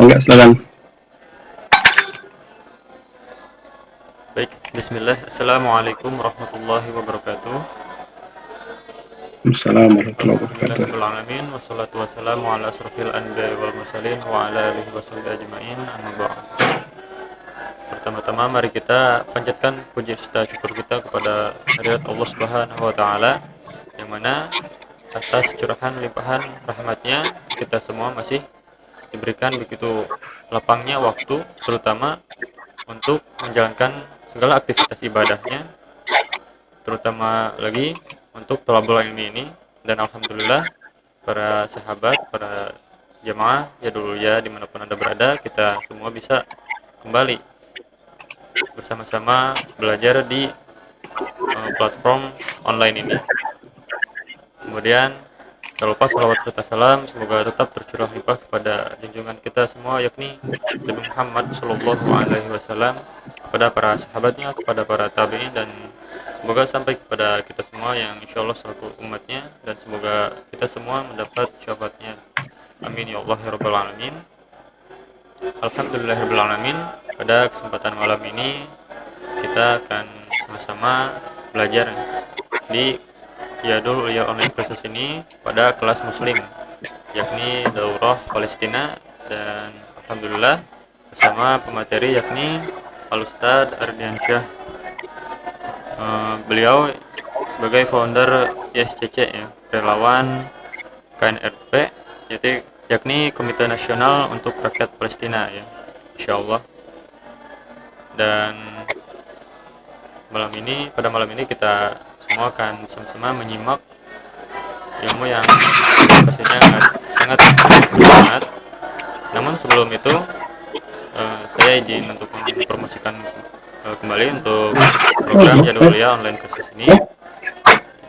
Enggak, silakan. Baik, bismillah. Assalamualaikum warahmatullahi wabarakatuh. Assalamualaikum warahmatullahi wabarakatuh. Alhamdulillahirrahmanirrahim. Wassalatu wassalamu ala asrafil anbiya wal mursalin wa ala alihi wasahbihi ajma'in. Amma ba'd. Pertama-tama mari kita panjatkan puji serta syukur kita kepada hadirat Allah Subhanahu wa taala yang mana atas curahan limpahan rahmatnya kita semua masih diberikan begitu lapangnya waktu, terutama untuk menjalankan segala aktivitas ibadahnya, terutama lagi untuk thalabul ilmi ini. Dan alhamdulillah para sahabat, para jamaah ya dulu ya dimanapun anda berada, kita semua bisa kembali bersama-sama belajar di platform online ini. Kemudian tak lupa salawat serta salam semoga tetap tercurah limpah kepada junjungan kita semua, yakni Nabi Muhammad Shallallahu Alaihi Wasallam, kepada para sahabatnya, kepada para tabi'in, dan semoga sampai kepada kita semua yang insya Allah selaku umatnya, dan semoga kita semua mendapat syafaatnya. Amin ya Allah ya Rabbal Alamin. Alhamdulillahirabbil alamin. Pada kesempatan malam ini kita akan sama-sama belajar di Yadul Ulia online kursus ini pada kelas muslim, yakni Daurah Palestina, dan alhamdulillah bersama pemateri yakni Al-Ustadz Ardiansyah. Beliau sebagai founder YSCC ya, relawan KNRP, yakni Komite Nasional untuk Rakyat Palestina ya, insyaallah. Dan pada malam ini kita semua akan sama-sama menyimak ilmu yang pastinya sangat bermanfaat. Namun sebelum itu saya izin untuk mempromosikan kembali untuk program Jadwal Kuliah online kursus ini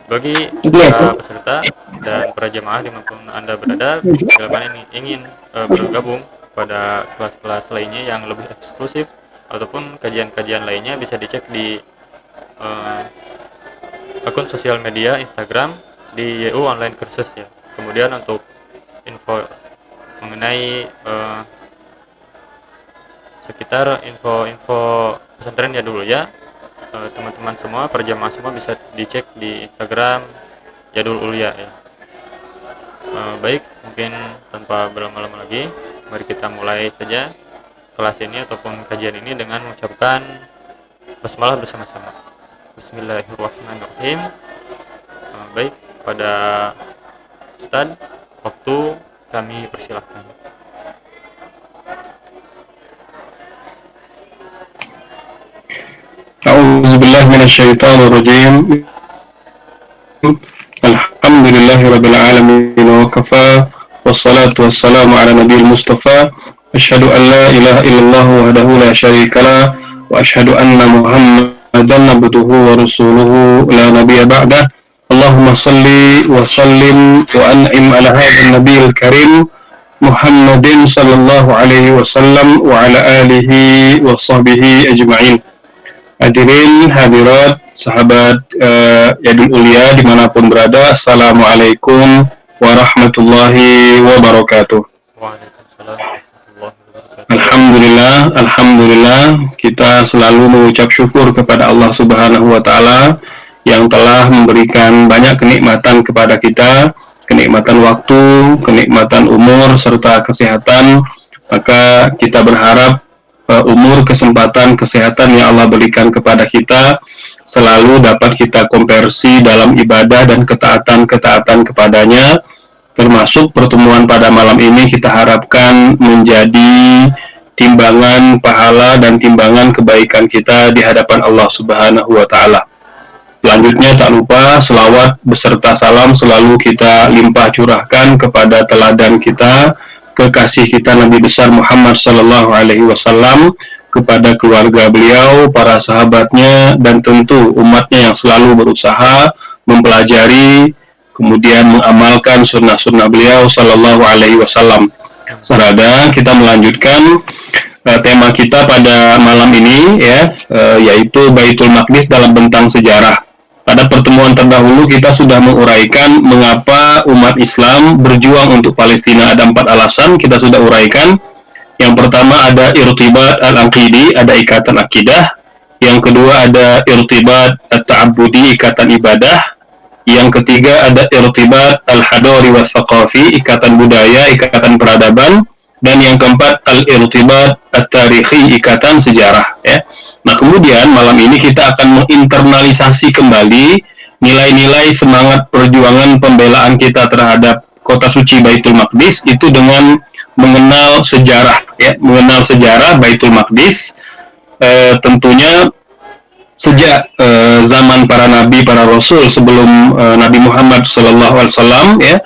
bagi para peserta dan para jemaah dimanapun anda berada. Bila mana ini ingin bergabung pada kelas-kelas lainnya yang lebih eksklusif ataupun kajian-kajian lainnya, bisa dicek di akun sosial media Instagram di YU online kursus ya. Kemudian untuk info mengenai sekitar info-info pesantren ya dulu ya, teman-teman semua, perjamaah semua bisa dicek di Instagram Yadul Ulia ya. Baik, mungkin tanpa berlama-lama lagi, mari kita mulai saja kelas ini ataupun kajian ini dengan mengucapkan basmalah bersama-sama. Bismillahirrahmanirrahim. Baik, pada Ustadz, waktu kami persilahkan. A'udzubillahi minasyaitonirrajim. Alhamdulillahirabbil alamin wa kafa wassalatu wassalamu ala nabiyil mustafa. Asyhadu an la ilaha illallah wahdahu la syarikalah wa asyhadu anna Muhammadan abduhu wa rasuluhu la nabiyya ba'dah. Allahumma salli wa sallim wa an'im ala hadzal nabiyil karim Muhammadin sallallahu alaihi wasallam wa ala alihi wa sahbihi ajma'in. Hadirin hadirat sahabat Yadul Ulia dimanapun berada, assalamualaikum warahmatullahi wabarakatuh. Waalaikumsalam warahmatullahi wabarakatuh. Alhamdulillah kita selalu mengucap syukur kepada Allah Subhanahu wa taala yang telah memberikan banyak kenikmatan kepada kita, kenikmatan waktu, kenikmatan umur serta kesehatan. Maka kita berharap umur, kesempatan, kesehatan yang Allah berikan kepada kita selalu dapat kita konversi dalam ibadah dan ketaatan-ketaatan kepadanya, termasuk pertemuan pada malam ini kita harapkan menjadi timbangan pahala dan timbangan kebaikan kita di hadapan Allah Subhanahu wa taala. Selanjutnya tak lupa selawat beserta salam selalu kita limpah curahkan kepada teladan kita, kekasih kita Nabi besar Muhammad sallallahu alaihi wasallam, kepada keluarga beliau, para sahabatnya, dan tentu umatnya yang selalu berusaha mempelajari kemudian mengamalkan sunnah-sunnah beliau sallallahu alaihi wasallam. Saudara, kita melanjutkan tema kita pada malam ini ya, yaitu Baitul Maqdis dalam bentang sejarah. Pada pertemuan terdahulu kita sudah menguraikan mengapa umat Islam berjuang untuk Palestina. Ada 4 alasan kita sudah uraikan. Yang pertama ada irtibat al-aqidi, ada ikatan akidah. Yang kedua ada irtibat at-ta'abbudi, ikatan ibadah. Yang ketiga ada irtibat al-hadari wa thaqafi, ikatan budaya, ikatan peradaban. Dan yang keempat al-irtibat at-tarikhi, ikatan sejarah, ya. Nah, kemudian malam ini kita akan menginternalisasi kembali nilai-nilai semangat perjuangan pembelaan kita terhadap kota suci Baitul Maqdis itu dengan mengenal sejarah, ya, mengenal sejarah Baitul Maqdis. Tentunya sejak zaman para nabi, para rasul sebelum Nabi Muhammad SAW, ya,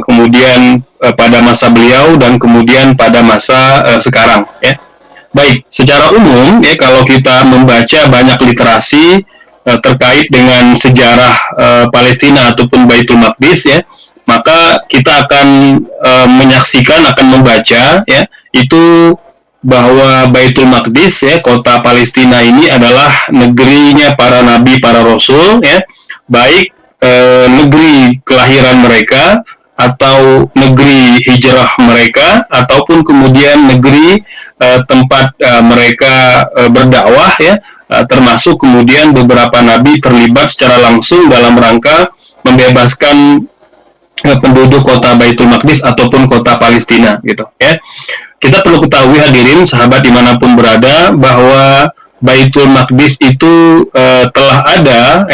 kemudian pada masa beliau dan kemudian pada masa sekarang, ya. Baik, secara umum, ya, kalau kita membaca banyak literasi terkait dengan sejarah Palestina ataupun Baitul Maqdis, ya, maka kita akan menyaksikan, akan membaca, ya, itu bahwa Baitul Maqdis, ya, kota Palestina ini adalah negerinya para nabi, para rasul, ya, baik negeri kelahiran mereka atau negeri hijrah mereka ataupun kemudian negeri tempat mereka berdakwah, ya, termasuk kemudian beberapa nabi terlibat secara langsung dalam rangka membebaskan penduduk kota Baitul Maqdis ataupun kota Palestina, gitu, ya. Kita perlu ketahui, hadirin sahabat dimanapun berada, bahwa Baitul Maqdis itu telah ada,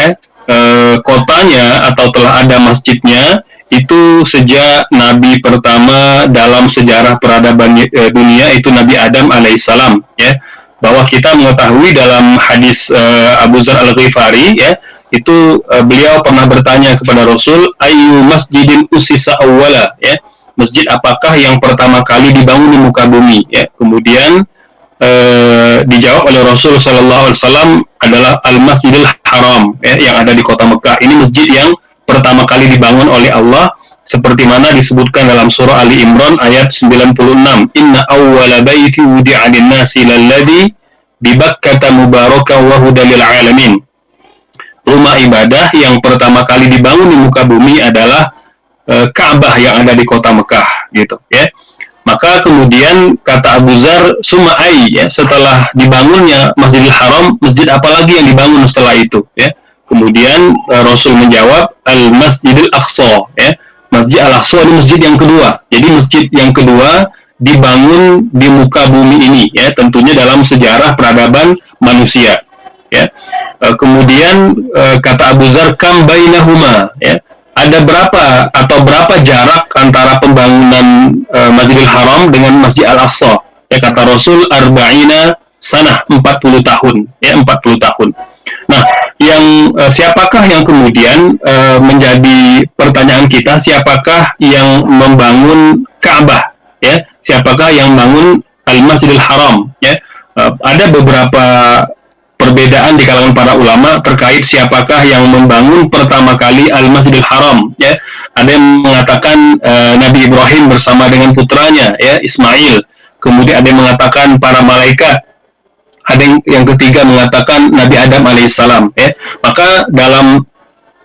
kotanya atau telah ada masjidnya itu sejak nabi pertama dalam sejarah peradaban dunia, itu Nabi Adam alaihissalam, ya. Bahwa kita mengetahui dalam hadis Abu Dzar Al-Ghifari, ya, itu beliau pernah bertanya kepada Rasul, ayu masjidin usisa awwala, ya, masjid apakah yang pertama kali dibangun di muka bumi, ya. Kemudian dijawab oleh Rasul Sallallahu Alaihi Wasallam adalah Al-Masjidil Haram, ya, yang ada di kota Mekah. Ini masjid yang pertama kali dibangun oleh Allah, seperti mana disebutkan dalam surah Ali Imran ayat 96. Inna awwala baiti wudi'a lin-nasi lalladzi bi Bakkata mubarakan wa hudan lil alamin. Rumah ibadah yang pertama kali dibangun di muka bumi adalah Ka'bah yang ada di kota Mekah, gitu, ya. Maka kemudian kata Abu Dzar, sumai, ya, setelah dibangunnya Masjidil Haram, masjid apa lagi yang dibangun setelah itu, ya. Kemudian Rasul menjawab Al-Masjidil Aqsa, ya. Masjid Al-Aqsa ini masjid yang kedua. Jadi masjid yang kedua dibangun di muka bumi ini, ya, tentunya dalam sejarah peradaban manusia, ya. Kemudian kata Abu Dzar kam bainahuma, ya. Ada berapa atau berapa jarak antara pembangunan Masjidil Haram dengan Masjid Al-Aqsa? Ya, kata Rasul arba'ina sanah, 40 tahun, ya, 40 tahun. Nah, yang siapakah yang kemudian menjadi pertanyaan kita, siapakah yang membangun Ka'bah, ya? Siapakah yang membangun Al-Masjidil Haram, ya? Ada beberapa perbedaan di kalangan para ulama terkait siapakah yang membangun pertama kali Al-Masjidil Haram, ya. Ada yang mengatakan Nabi Ibrahim bersama dengan putranya, ya, Ismail. Kemudian ada yang mengatakan para malaikat. Ada yang ketiga mengatakan Nabi Adam alaihissalam, ya. Maka dalam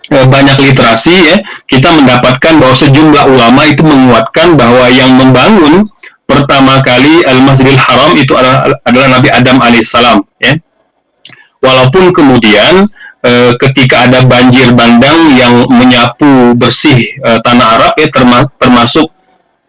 banyak literasi, ya, kita mendapatkan bahwa sejumlah ulama itu menguatkan bahwa yang membangun pertama kali Al-Masjidil Haram itu adalah Nabi Adam alaihissalam, ya. Walaupun kemudian ketika ada banjir bandang yang menyapu bersih tanah Arab, ya, termasuk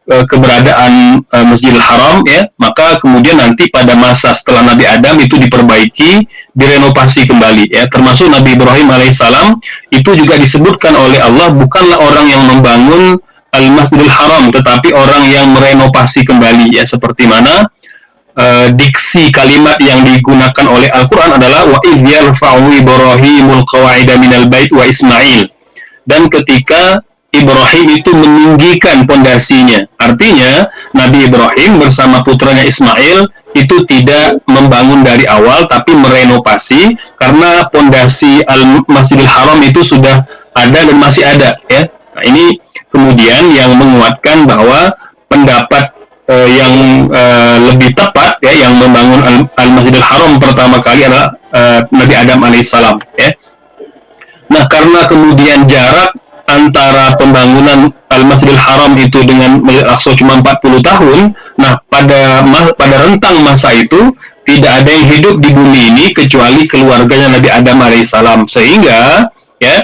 keberadaan Masjidil Haram, ya, maka kemudian nanti pada masa setelah Nabi Adam itu diperbaiki, direnovasi kembali, ya, termasuk Nabi Ibrahim alaihissalam itu juga disebutkan oleh Allah bukanlah orang yang membangun Al-Masjidil Haram, tetapi orang yang merenovasi kembali, ya, seperti mana diksi kalimat yang digunakan oleh Al-Quran adalah wa idh yarfa'u Ibrahimul qawa'ida minal bait wa Ismail, dan ketika Ibrahim itu meninggikan pondasinya. Artinya Nabi Ibrahim bersama putranya Ismail itu tidak membangun dari awal tapi merenovasi, karena pondasi Al-Masjidil Haram itu sudah ada dan masih ada, ya. Nah, ini kemudian yang menguatkan bahwa pendapat yang lebih tepat, ya, yang membangun Al-Masjidil Haram pertama kali adalah Nabi Adam alaihissalam, ya. Nah, karena kemudian jarak antara pembangunan Al-Masjidil Haram itu dengan Masjid Al-Aqsa cuma 40 tahun, Nah, pada rentang masa itu tidak ada yang hidup di bumi ini kecuali keluarganya Nabi Adam alaihissalam, sehingga ya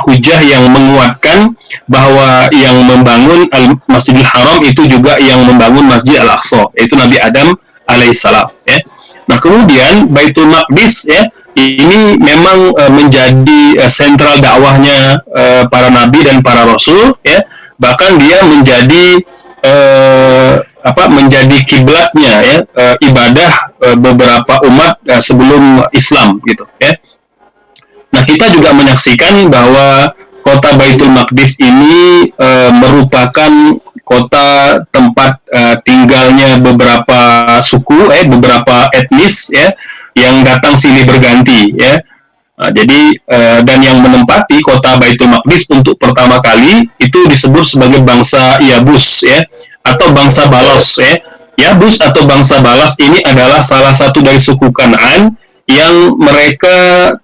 hujah yang menguatkan bahwa yang membangun Masjidil Haram itu juga yang membangun Masjid Al-Aqsa, yaitu Nabi Adam alaihissalam, ya. Nah, kemudian Baitul Maqdis, ya, ini memang menjadi sentral dakwahnya para nabi dan para rasul, ya. Bahkan dia menjadi menjadi kiblatnya, ya, ibadah beberapa umat sebelum Islam, gitu, ya. Nah, kita juga menyaksikan bahwa kota Baitul Maqdis ini merupakan kota tempat tinggalnya beberapa suku, beberapa etnis, ya, yang datang silih berganti, ya. Nah, jadi dan yang menempati kota Baitul Maqdis untuk pertama kali itu disebut sebagai bangsa Yabus, ya, atau bangsa Balos, ya. Yabus atau bangsa Balas ini adalah salah satu dari suku Kanaan yang mereka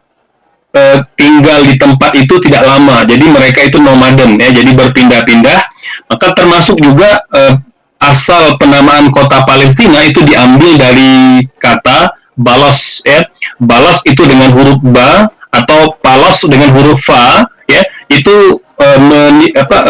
tinggal di tempat itu tidak lama, jadi mereka itu nomaden, ya, jadi berpindah-pindah. Maka termasuk juga asal penamaan kota Palestina itu diambil dari kata Balos, ya. Balos itu dengan huruf ba atau Palos dengan huruf fa, ya, itu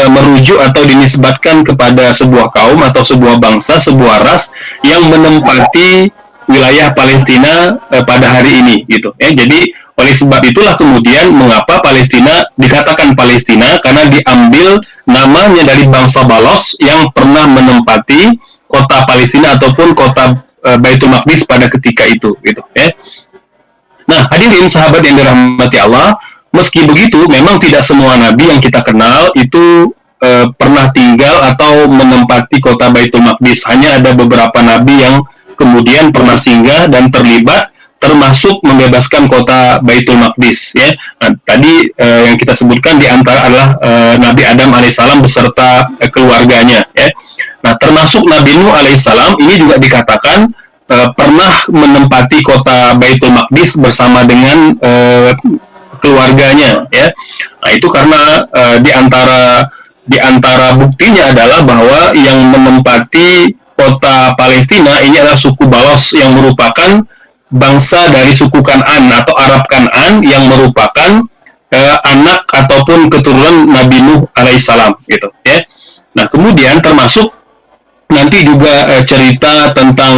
merujuk atau dinisbatkan kepada sebuah kaum atau sebuah bangsa, sebuah ras yang menempati wilayah Palestina pada hari ini, gitu, ya. Jadi oleh sebab itulah kemudian mengapa Palestina dikatakan Palestina, karena diambil namanya dari bangsa Balos yang pernah menempati kota Palestina ataupun kota Baitul Maqdis pada ketika itu, gitu, ya. Nah, hadirin sahabat yang dirahmati Allah, meski begitu memang tidak semua nabi yang kita kenal itu pernah tinggal atau menempati kota Baitul Maqdis. Hanya ada beberapa nabi yang kemudian pernah singgah dan terlibat, termasuk membebaskan kota Baitul Maqdis, ya. Nah, tadi yang kita sebutkan di antara adalah Nabi Adam alaihissalam beserta keluarganya, ya. Nah, termasuk Nabi Nuh alaihissalam ini juga dikatakan pernah menempati kota Baitul Maqdis bersama dengan keluarganya, ya. Nah, itu karena di antara buktinya adalah bahwa yang menempati kota Palestina ini adalah suku Balos yang merupakan bangsa dari suku Kanaan atau Arab Kanaan yang merupakan anak ataupun keturunan Nabi Nuh alaihissalam, gitu, ya. Nah, kemudian termasuk nanti juga cerita tentang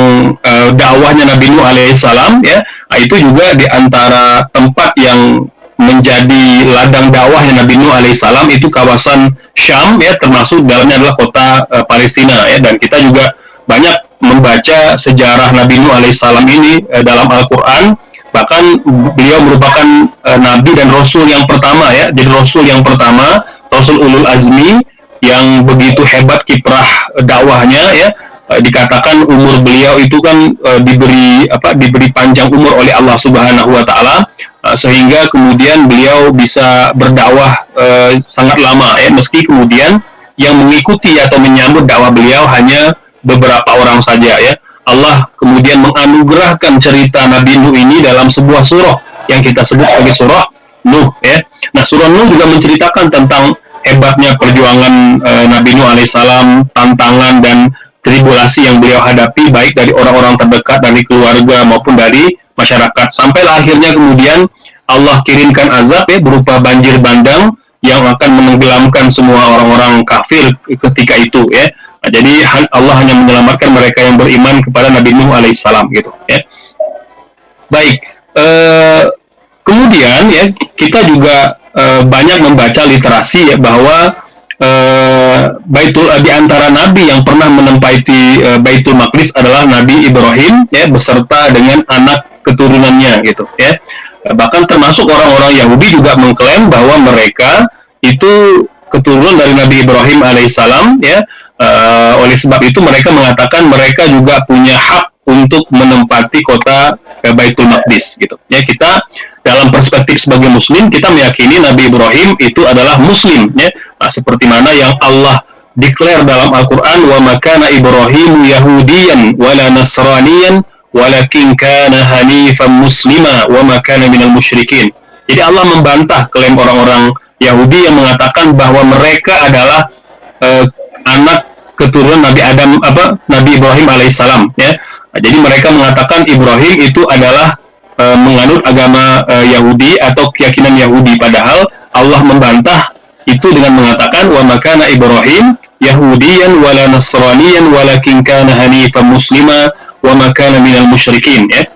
dakwahnya Nabi Nuh alaihissalam, ya. Nah, itu juga di antara tempat yang menjadi ladang dakwahnya Nabi Nuh alaihissalam itu kawasan Syam, ya, termasuk dalamnya adalah kota Palestina, ya. Dan kita juga banyak membaca sejarah Nabi Nuh alaihissalam ini dalam Al-Quran. Bahkan beliau merupakan Nabi dan Rasul yang pertama, ya. Jadi Rasul yang pertama, Rasul Ulul Azmi yang begitu hebat kiprah dakwahnya, ya. Dikatakan umur beliau itu kan diberi panjang umur oleh Allah Subhanahu Wa Taala, sehingga kemudian beliau bisa berdakwah sangat lama, ya. Meski kemudian yang mengikuti atau menyambut dakwah beliau hanya beberapa orang saja, ya. Allah kemudian menganugerahkan cerita Nabi Nuh ini dalam sebuah surah yang kita sebut sebagai surah Nuh, ya. Nah, surah Nuh juga menceritakan tentang hebatnya perjuangan Nabi Nuh alaihissalam, tantangan dan tribulasi yang beliau hadapi baik dari orang-orang terdekat, dari keluarga maupun dari masyarakat, sampai akhirnya kemudian Allah kirimkan azab, ya, berupa banjir bandang yang akan menenggelamkan semua orang-orang kafir ketika itu, ya. Nah, jadi Allah hanya menyelamatkan mereka yang beriman kepada Nabi Nuh alaihissalam, gitu, ya. Baik, kemudian, ya, kita juga banyak membaca literasi, ya, bahwa di antara nabi yang pernah menempati Baitul Maqdis adalah Nabi Ibrahim, ya, beserta dengan anak keturunannya, gitu, ya. Bahkan termasuk orang-orang Yahudi juga mengklaim bahwa mereka itu keturunan dari Nabi Ibrahim alaihissalam, ya. Oleh sebab itu mereka mengatakan mereka juga punya hak untuk menempati kota Baitul Maqdis, gitu, ya. Kita dalam perspektif sebagai muslim, kita meyakini Nabi Ibrahim itu adalah muslim, ya. Nah, seperti mana yang Allah declare dalam Al-Quran, wa makana Ibrahim Yahudiyan wala Nasraniyan walakin kana hanifan muslima wa makana minal musyrikin. Jadi Allah membantah klaim orang-orang Yahudi yang mengatakan bahwa mereka adalah keturunan Nabi Adam Nabi Ibrahim alaihissalam ya. Jadi mereka mengatakan Ibrahim itu adalah menganut agama Yahudi atau keyakinan Yahudi, padahal Allah membantah itu dengan mengatakan wa makana Ibrahim Yahudiyan wala Nasraniyan walakin kana hanifan muslima wa makana minal musyrikin ya.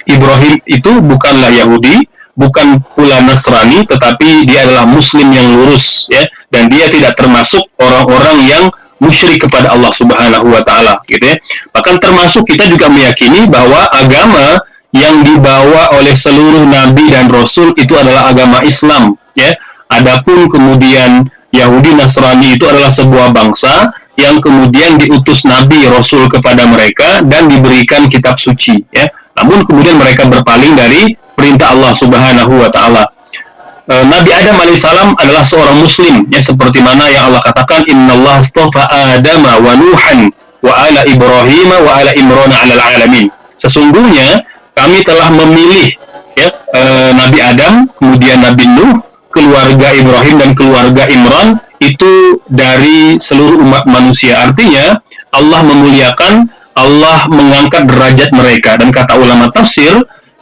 Ibrahim itu bukanlah Yahudi, bukan pula Nasrani, tetapi dia adalah Muslim yang lurus ya, dan dia tidak termasuk orang-orang yang musyrik kepada Allah Subhanahu wa taala gitu ya. Bahkan termasuk kita juga meyakini bahwa agama yang dibawa oleh seluruh nabi dan rasul itu adalah agama Islam ya. Adapun kemudian Yahudi Nasrani itu adalah sebuah bangsa yang kemudian diutus nabi rasul kepada mereka dan diberikan kitab suci ya. Namun kemudian mereka berpaling dari perintah Allah Subhanahu wa taala. Nabi Adam alaihissalam adalah seorang muslim ya, seperti mana yang Allah katakan innallaha astafa Adama wa Nuhan wa ala Ibrahim wa ala Imran 'alal alamin. Sesungguhnya kami telah memilih ya, Nabi Adam, kemudian Nabi Nuh, keluarga Ibrahim dan keluarga Imran itu dari seluruh umat manusia. Artinya Allah memuliakan, Allah mengangkat derajat mereka, dan kata ulama tafsir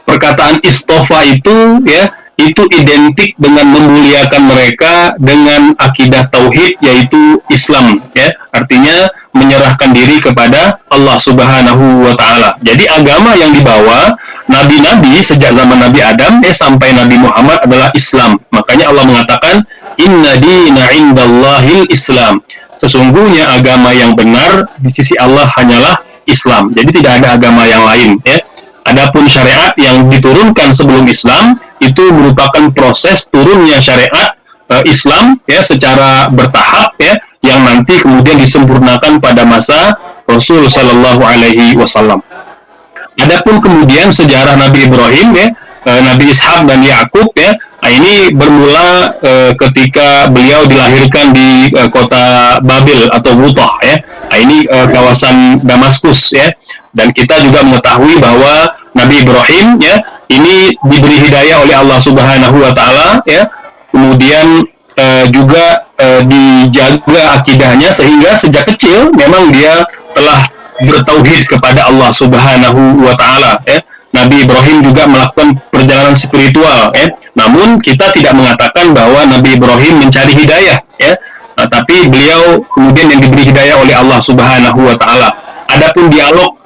perkataan istofa itu ya, itu identik dengan memuliakan mereka dengan akidah tauhid yaitu Islam ya. Artinya menyerahkan diri kepada Allah Subhanahu wa taala. Jadi agama yang dibawa nabi-nabi sejak zaman Nabi Adam sampai Nabi Muhammad adalah Islam. Makanya Allah mengatakan inna dina indallahil Islam. Sesungguhnya agama yang benar di sisi Allah hanyalah Islam. Jadi tidak ada agama yang lain ya. Adapun syariat yang diturunkan sebelum Islam itu merupakan proses turunnya syariat Islam ya secara bertahap ya, yang nanti kemudian disempurnakan pada masa Rasul Shallallahu Alaihi Wasallam. Adapun kemudian sejarah Nabi Ibrahim ya, Nabi Ishak dan Yakub ya, ini bermula ketika beliau dilahirkan di kota Babil atau Wutah ya. Ini kawasan Damaskus ya. Dan kita juga mengetahui bahwa Nabi Ibrahim ya ini diberi hidayah oleh Allah Subhanahu wa taala ya. Kemudian juga dijaga akidahnya sehingga sejak kecil memang dia telah bertauhid kepada Allah Subhanahu wa taala ya. Nabi Ibrahim juga melakukan perjalanan spiritual ya. Namun kita tidak mengatakan bahwa Nabi Ibrahim mencari hidayah ya. Tapi beliau kemudian yang diberi hidayah oleh Allah Subhanahu wa taala. Adapun dialog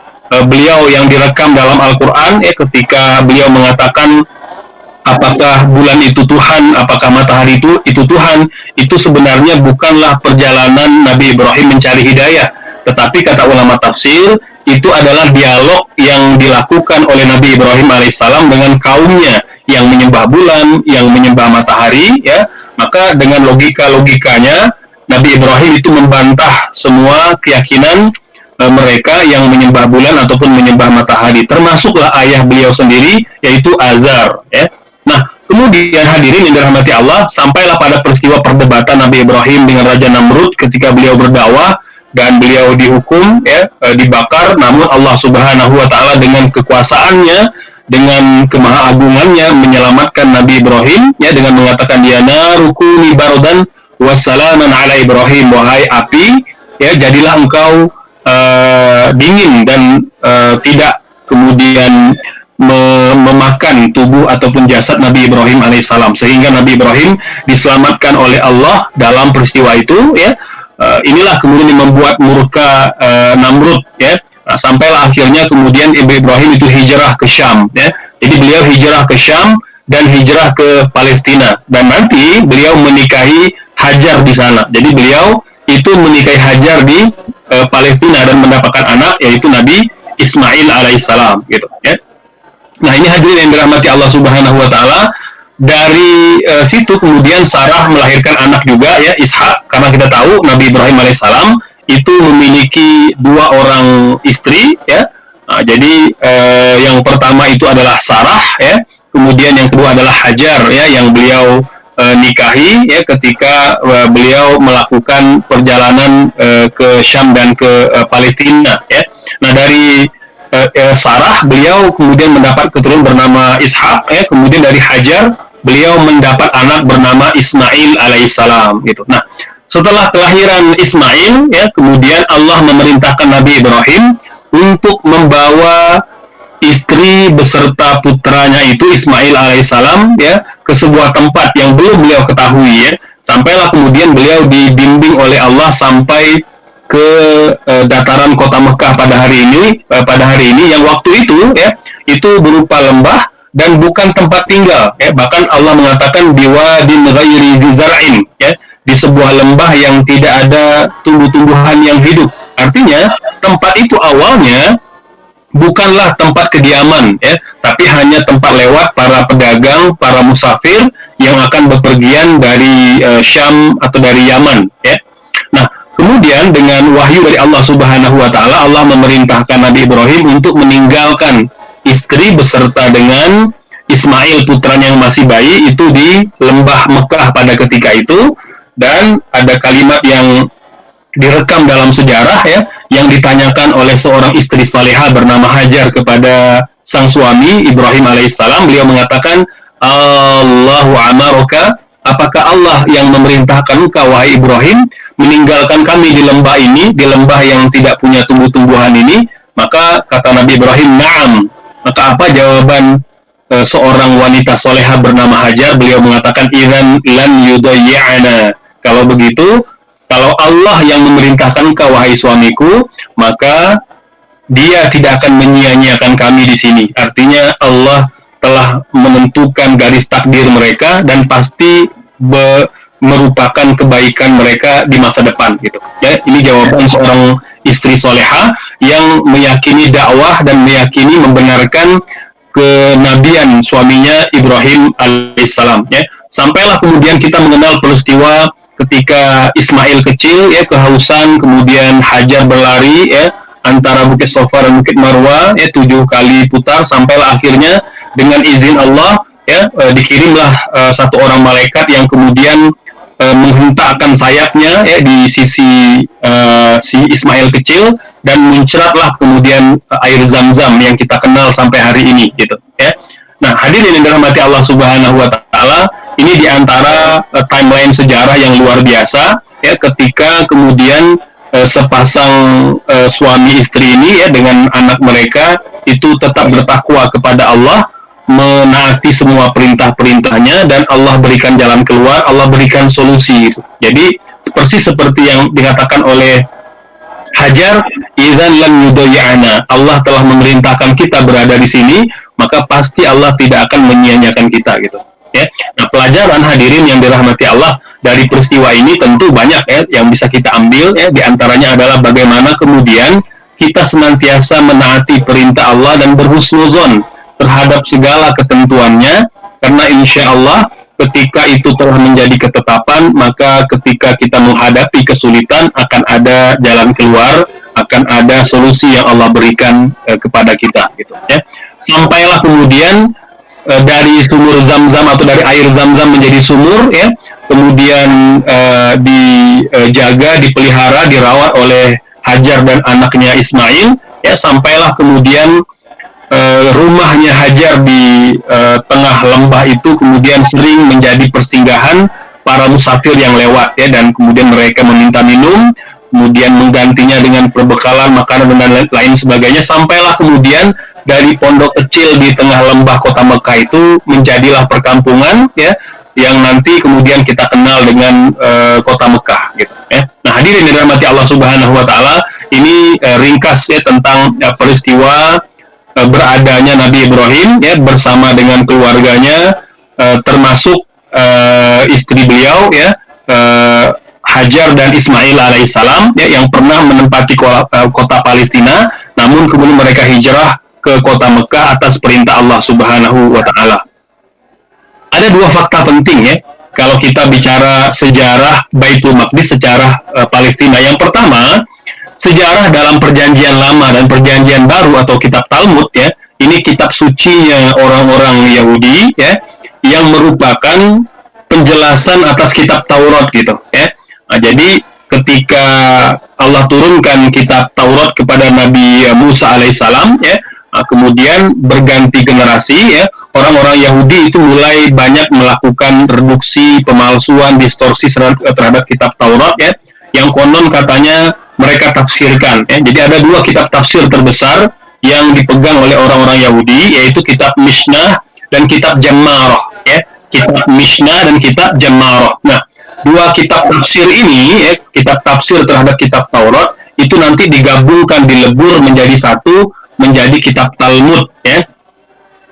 beliau yang direkam dalam Al-Quran ketika beliau mengatakan apakah bulan itu Tuhan, apakah matahari itu Tuhan, itu sebenarnya bukanlah perjalanan Nabi Ibrahim mencari hidayah, tetapi kata ulama tafsir itu adalah dialog yang dilakukan oleh Nabi Ibrahim alaihissalam dengan kaumnya yang menyembah bulan, yang menyembah matahari ya. Maka dengan logikanya Nabi Ibrahim itu membantah semua keyakinan mereka yang menyembah bulan ataupun menyembah matahari, termasuklah ayah beliau sendiri yaitu Azar ya. Nah kemudian hadirin yang dirahmati Allah, sampailah pada peristiwa perdebatan Nabi Ibrahim dengan Raja Namrud ketika beliau berdakwah dan beliau dihukum ya, dibakar. Namun Allah Subhanahu wa taala dengan kekuasaannya, dengan kemahaagungannya menyelamatkan Nabi Ibrahim ya, dengan mengatakan ya narukuni barodan wassalaman ala Ibrahim, wahai api ya jadilah engkau dingin dan tidak kemudian memakan tubuh ataupun jasad Nabi Ibrahim alaihissalam, sehingga Nabi Ibrahim diselamatkan oleh Allah dalam peristiwa itu ya. Inilah kemudian yang membuat murka Namrud ya. Sampailah akhirnya kemudian Ibrahim itu hijrah ke Syam ya. Jadi beliau hijrah ke Syam dan hijrah ke Palestina, dan nanti beliau menikahi Hajar di sana. Jadi beliau itu menikahi Hajar di Palestina dan mendapatkan anak yaitu Nabi Ismail alaihissalam gitu ya. Nah ini hadirin yang dirahmati Allah Subhanahu wa taala. Dari situ kemudian Sarah melahirkan anak juga ya, Ishak, karena kita tahu Nabi Ibrahim alaihissalam itu memiliki 2 orang istri ya. Jadi yang pertama itu adalah Sarah ya, kemudian yang kedua adalah Hajar ya, yang beliau nikahi ya ketika beliau melakukan perjalanan ke Syam dan ke Palestina ya. Nah dari Sarah beliau kemudian mendapat keturunan bernama Ishak ya, kemudian dari Hajar beliau mendapat anak bernama Ismail alaihissalam gitu. Nah setelah kelahiran Ismail, ya, kemudian Allah memerintahkan Nabi Ibrahim untuk membawa istri beserta putranya itu Ismail alaihissalam, ya, ke sebuah tempat yang belum beliau ketahui, ya. Sampailah kemudian beliau dibimbing oleh Allah sampai ke dataran kota Mekah pada hari ini yang waktu itu, ya, itu berupa lembah dan bukan tempat tinggal, ya. Bahkan Allah mengatakan biwadin ghairi zizar'in, ya, di sebuah lembah yang tidak ada tumbuh-tumbuhan yang hidup. Artinya tempat itu awalnya bukanlah tempat kediaman, ya, tapi hanya tempat lewat para pedagang, para musafir yang akan bepergian dari Syam atau dari Yaman, ya. Nah, kemudian dengan wahyu dari Allah Subhanahu wa taala, Allah memerintahkan Nabi Ibrahim untuk meninggalkan istri beserta dengan Ismail putranya yang masih bayi itu di lembah Mekah pada ketika itu. Dan ada kalimat yang direkam dalam sejarah, ya, yang ditanyakan oleh seorang istri salihah bernama Hajar kepada sang suami Ibrahim alaihissalam. Beliau mengatakan, Allahu amaroka, apakah Allah yang memerintahkan engkau wahai Ibrahim meninggalkan kami di lembah ini, di lembah yang tidak punya tumbuh-tumbuhan ini? Maka kata Nabi Ibrahim, na'am. Maka apa jawaban seorang wanita salihah bernama Hajar? Beliau mengatakan, idzan lan yudayyi'ana. Kalau begitu, kalau Allah yang memerintahkan engkau wahai suamiku, maka dia tidak akan menyia-nyiakan kami di sini. Artinya Allah telah menentukan garis takdir mereka dan pasti merupakan kebaikan mereka di masa depan, gitu. Ya, ini jawaban seorang istri soleha yang meyakini dakwah dan meyakini membenarkan kenabian suaminya Ibrahim alaihissalam, ya. Sampailah kemudian kita mengenal peristiwa ketika Ismail kecil, ya, kehausan, kemudian Hajar berlari, ya, antara Bukit Sofa dan Bukit Marwa, ya, 7 kali putar, sampailah akhirnya dengan izin Allah, ya, dikirimlah satu orang malaikat yang kemudian menghentakkan sayapnya, ya, di sisi si Ismail kecil dan menceratlah kemudian air Zam-Zam yang kita kenal sampai hari ini, gitu, ya. Nah, hadirin yang dirahmati Allah Subhanahu wa taala, ini diantara timeline sejarah yang luar biasa, ya, ketika kemudian sepasang suami istri ini, ya, dengan anak mereka itu tetap bertakwa kepada Allah, menaati semua perintah-perintahnya, dan Allah berikan jalan keluar, Allah berikan solusi, gitu. Jadi persis seperti yang dikatakan oleh Hajar, idzan lam yudayyi'ana, Allah telah memerintahkan kita berada di sini, maka pasti Allah tidak akan menyia-nyiakan kita, gitu, ya. Nah, pelajaran hadirin yang dirahmati Allah dari peristiwa ini tentu banyak, ya, yang bisa kita ambil, ya. Di antaranya adalah bagaimana kemudian kita senantiasa menaati perintah Allah dan berhusnuzon terhadap segala ketentuannya, karena insya Allah ketika itu telah menjadi ketetapan, maka ketika kita menghadapi kesulitan akan ada jalan keluar, akan ada solusi yang Allah berikan kepada kita, gitu, ya. Sampailah kemudian dari sumur Zam-Zam atau dari air Zam-Zam menjadi sumur, ya, kemudian dijaga, dipelihara, dirawat oleh Hajar dan anaknya Ismail, ya. Sampailah kemudian rumahnya Hajar di tengah lembah itu kemudian sering menjadi persinggahan para musafir yang lewat, ya, dan kemudian mereka meminta minum, kemudian menggantinya dengan perbekalan makanan dan lain sebagainya. Sampailah kemudian dari pondok kecil di tengah lembah kota Mekah itu menjadilah perkampungan, ya, yang nanti kemudian kita kenal dengan kota Mekah, gitu, ya. Nah, hadirin yang dirahmati Allah Subhanahu wa taala, ini ringkas, ya, tentang peristiwa beradanya Nabi Ibrahim, ya, bersama dengan keluarganya, termasuk istri beliau, ya, Hajar dan Ismail alaihissalam, ya, yang pernah menempati kota Palestina, namun kemudian mereka hijrah ke kota Mekah atas perintah Allah Subhanahu wa taala. Ada dua fakta penting, ya, kalau kita bicara sejarah Baitul Maqdis, sejarah Palestina. Yang pertama, sejarah dalam perjanjian lama dan perjanjian baru atau kitab Talmud, ya, ini kitab sucinya orang-orang Yahudi, ya, yang merupakan penjelasan atas kitab Taurat, gitu, ya. Nah, jadi ketika Allah turunkan kitab Taurat kepada Nabi Musa alaihissalam, ya, kemudian berganti generasi, ya, orang-orang Yahudi itu mulai banyak melakukan reduksi, pemalsuan, distorsi terhadap kitab Taurat ya, yang konon katanya mereka tafsirkan ya. Jadi ada dua kitab tafsir terbesar yang dipegang oleh orang-orang Yahudi, yaitu kitab Mishnah dan kitab Jammarah ya. Kitab Mishnah dan kitab Jammarah. Nah, dua kitab tafsir ini ya, kitab tafsir terhadap kitab Taurat itu nanti digabungkan, dilebur menjadi satu, menjadi kitab Talmud ya.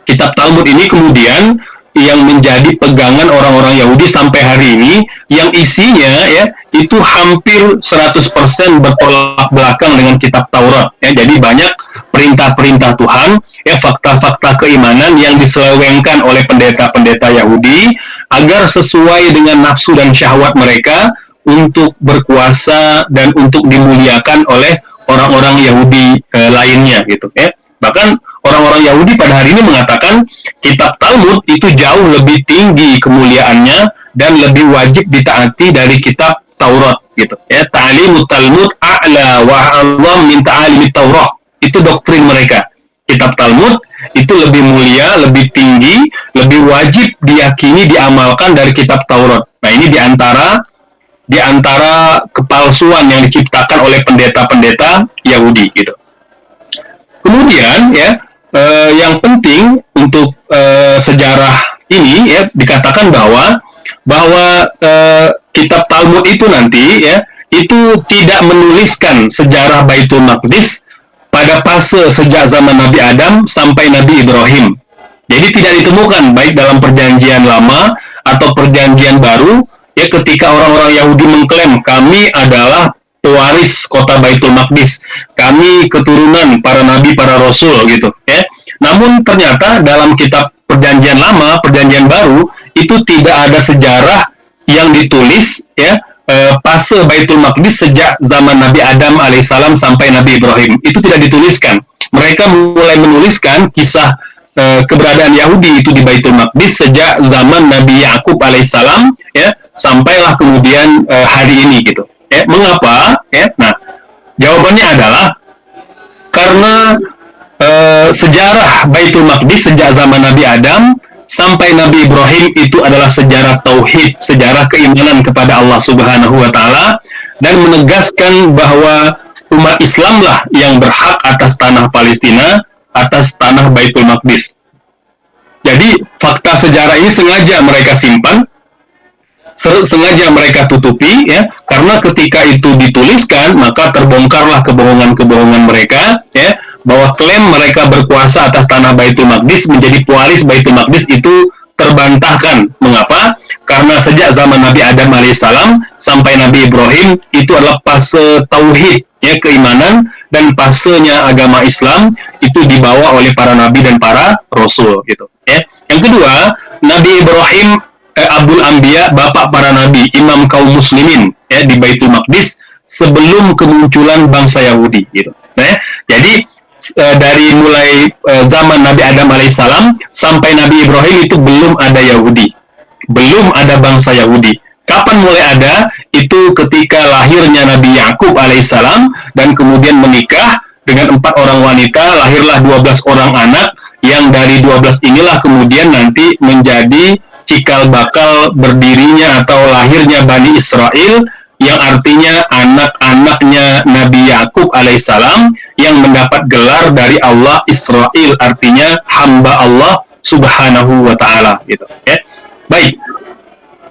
Kitab Talmud ini kemudian yang menjadi pegangan orang-orang Yahudi sampai hari ini, yang isinya ya itu hampir 100% bertolak belakang dengan kitab Taurat ya. Jadi banyak perintah-perintah Tuhan ya, fakta-fakta keimanan yang diselewengkan oleh pendeta-pendeta Yahudi agar sesuai dengan nafsu dan syahwat mereka untuk berkuasa dan untuk dimuliakan oleh orang-orang Yahudi lainnya gitu ya. Bahkan orang-orang Yahudi pada hari ini mengatakan kitab Talmud itu jauh lebih tinggi kemuliaannya dan lebih wajib ditaati dari kitab Taurat gitu ya. Ta'limut Talmud a'la wa a'zam min ta'alimit Taurat. Itu doktrin mereka. Kitab Talmud itu lebih mulia, lebih tinggi, lebih wajib diyakini, diamalkan dari kitab Taurat. Nah, ini di antara kepalsuan yang diciptakan oleh pendeta-pendeta Yahudi gitu. Kemudian ya, yang penting untuk sejarah ini ya, dikatakan bahwa kitab Talmud itu nanti ya, itu tidak menuliskan sejarah Baitul Maqdis pada fase sejak zaman Nabi Adam sampai Nabi Ibrahim. Jadi tidak ditemukan baik dalam perjanjian lama atau perjanjian baru ya, ketika orang-orang Yahudi mengklaim kami adalah pewaris kota Baitul Maqdis, kami keturunan para nabi, para rasul gitu ya. Namun ternyata dalam kitab perjanjian lama, perjanjian baru itu tidak ada sejarah yang ditulis ya, fase Baitul Maqdis sejak zaman Nabi Adam alaihissalam sampai Nabi Ibrahim, itu tidak dituliskan. Mereka mulai menuliskan kisah keberadaan Yahudi itu di Baitul Maqdis sejak zaman Nabi Yakub alaihissalam ya, sampailah kemudian hari ini gitu. Mengapa? Nah, jawabannya adalah karena sejarah Baitul Maqdis sejak zaman Nabi Adam sampai Nabi Ibrahim itu adalah sejarah tauhid, sejarah keimanan kepada Allah Subhanahu wa taala, dan menegaskan bahwa umat Islamlah yang berhak atas tanah Palestina, atas tanah Baitul Maqdis. Jadi fakta sejarah ini sengaja mereka simpan, sengaja mereka tutupi ya, karena ketika itu dituliskan maka terbongkarlah kebohongan-kebohongan mereka ya, bahwa klaim mereka berkuasa atas tanah Baitul Maqdis, menjadi pewaris Baitul Maqdis itu terbantahkan. Mengapa? Karena sejak zaman Nabi Adam alaihissalam sampai Nabi Ibrahim itu adalah fase tauhid ya, keimanan, dan fasenya agama Islam itu dibawa oleh para nabi dan para rasul gitu ya. Yang kedua, Nabi Ibrahim Abul Anbiya, bapak para nabi, imam kaum muslimin ya, di Baitul Maqdis sebelum kemunculan bangsa Yahudi gitu. Nah, jadi dari mulai zaman Nabi Adam alaihissalam sampai Nabi Ibrahim itu belum ada Yahudi, belum ada bangsa Yahudi. Kapan mulai ada? Itu ketika lahirnya Nabi Yakub alaihissalam dan kemudian menikah dengan 4 orang wanita, lahirlah 12 orang anak, yang dari 12 inilah kemudian nanti menjadi cikal bakal berdirinya atau lahirnya Bani Israel, yang artinya anak-anaknya Nabi Yakub alaihissalam yang mendapat gelar dari Allah Israel, artinya hamba Allah Subhanahu wa taala gitu ya. Baik,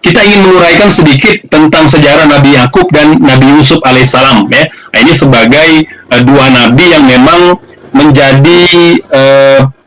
kita ingin menguraikan sedikit tentang sejarah Nabi Yakub dan Nabi Yusuf alaihissalam ya. Nah, ini sebagai dua nabi yang memang menjadi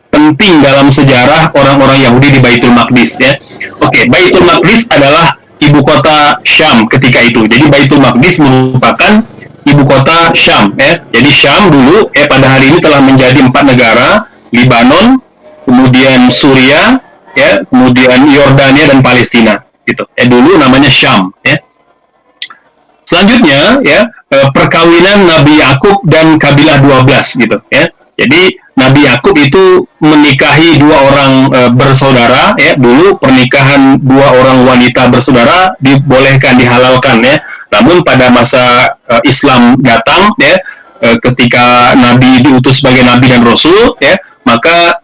penting dalam sejarah orang-orang Yahudi di Baitul Maqdis ya. Oke, Baitul Maqdis adalah ibu kota Syam ketika itu. Jadi Baitul Maqdis merupakan ibu kota Syam ya. Jadi Syam dulu pada hari ini telah menjadi 4 negara, Libanon, kemudian Suriah ya, kemudian Yordania dan Palestina gitu. Dulu namanya Syam ya. Selanjutnya ya, perkawinan Nabi Yakub dan kabilah 12 gitu ya. Jadi Nabi Yakub itu menikahi 2 orang bersaudara ya. Dulu pernikahan 2 orang wanita bersaudara dibolehkan, dihalalkan ya. Namun pada masa Islam datang ya, ketika Nabi diutus sebagai Nabi dan Rasul ya, maka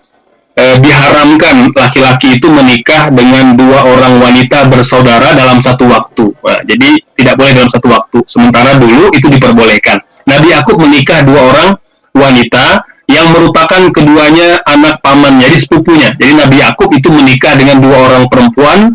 diharamkan laki-laki itu menikah dengan dua orang wanita bersaudara dalam satu waktu. Nah, jadi tidak boleh dalam satu waktu. Sementara dulu itu diperbolehkan. Nabi Yakub menikah dua orang wanita yang merupakan keduanya anak pamannya, jadi sepupunya. Jadi Nabi Yakub itu menikah dengan dua orang perempuan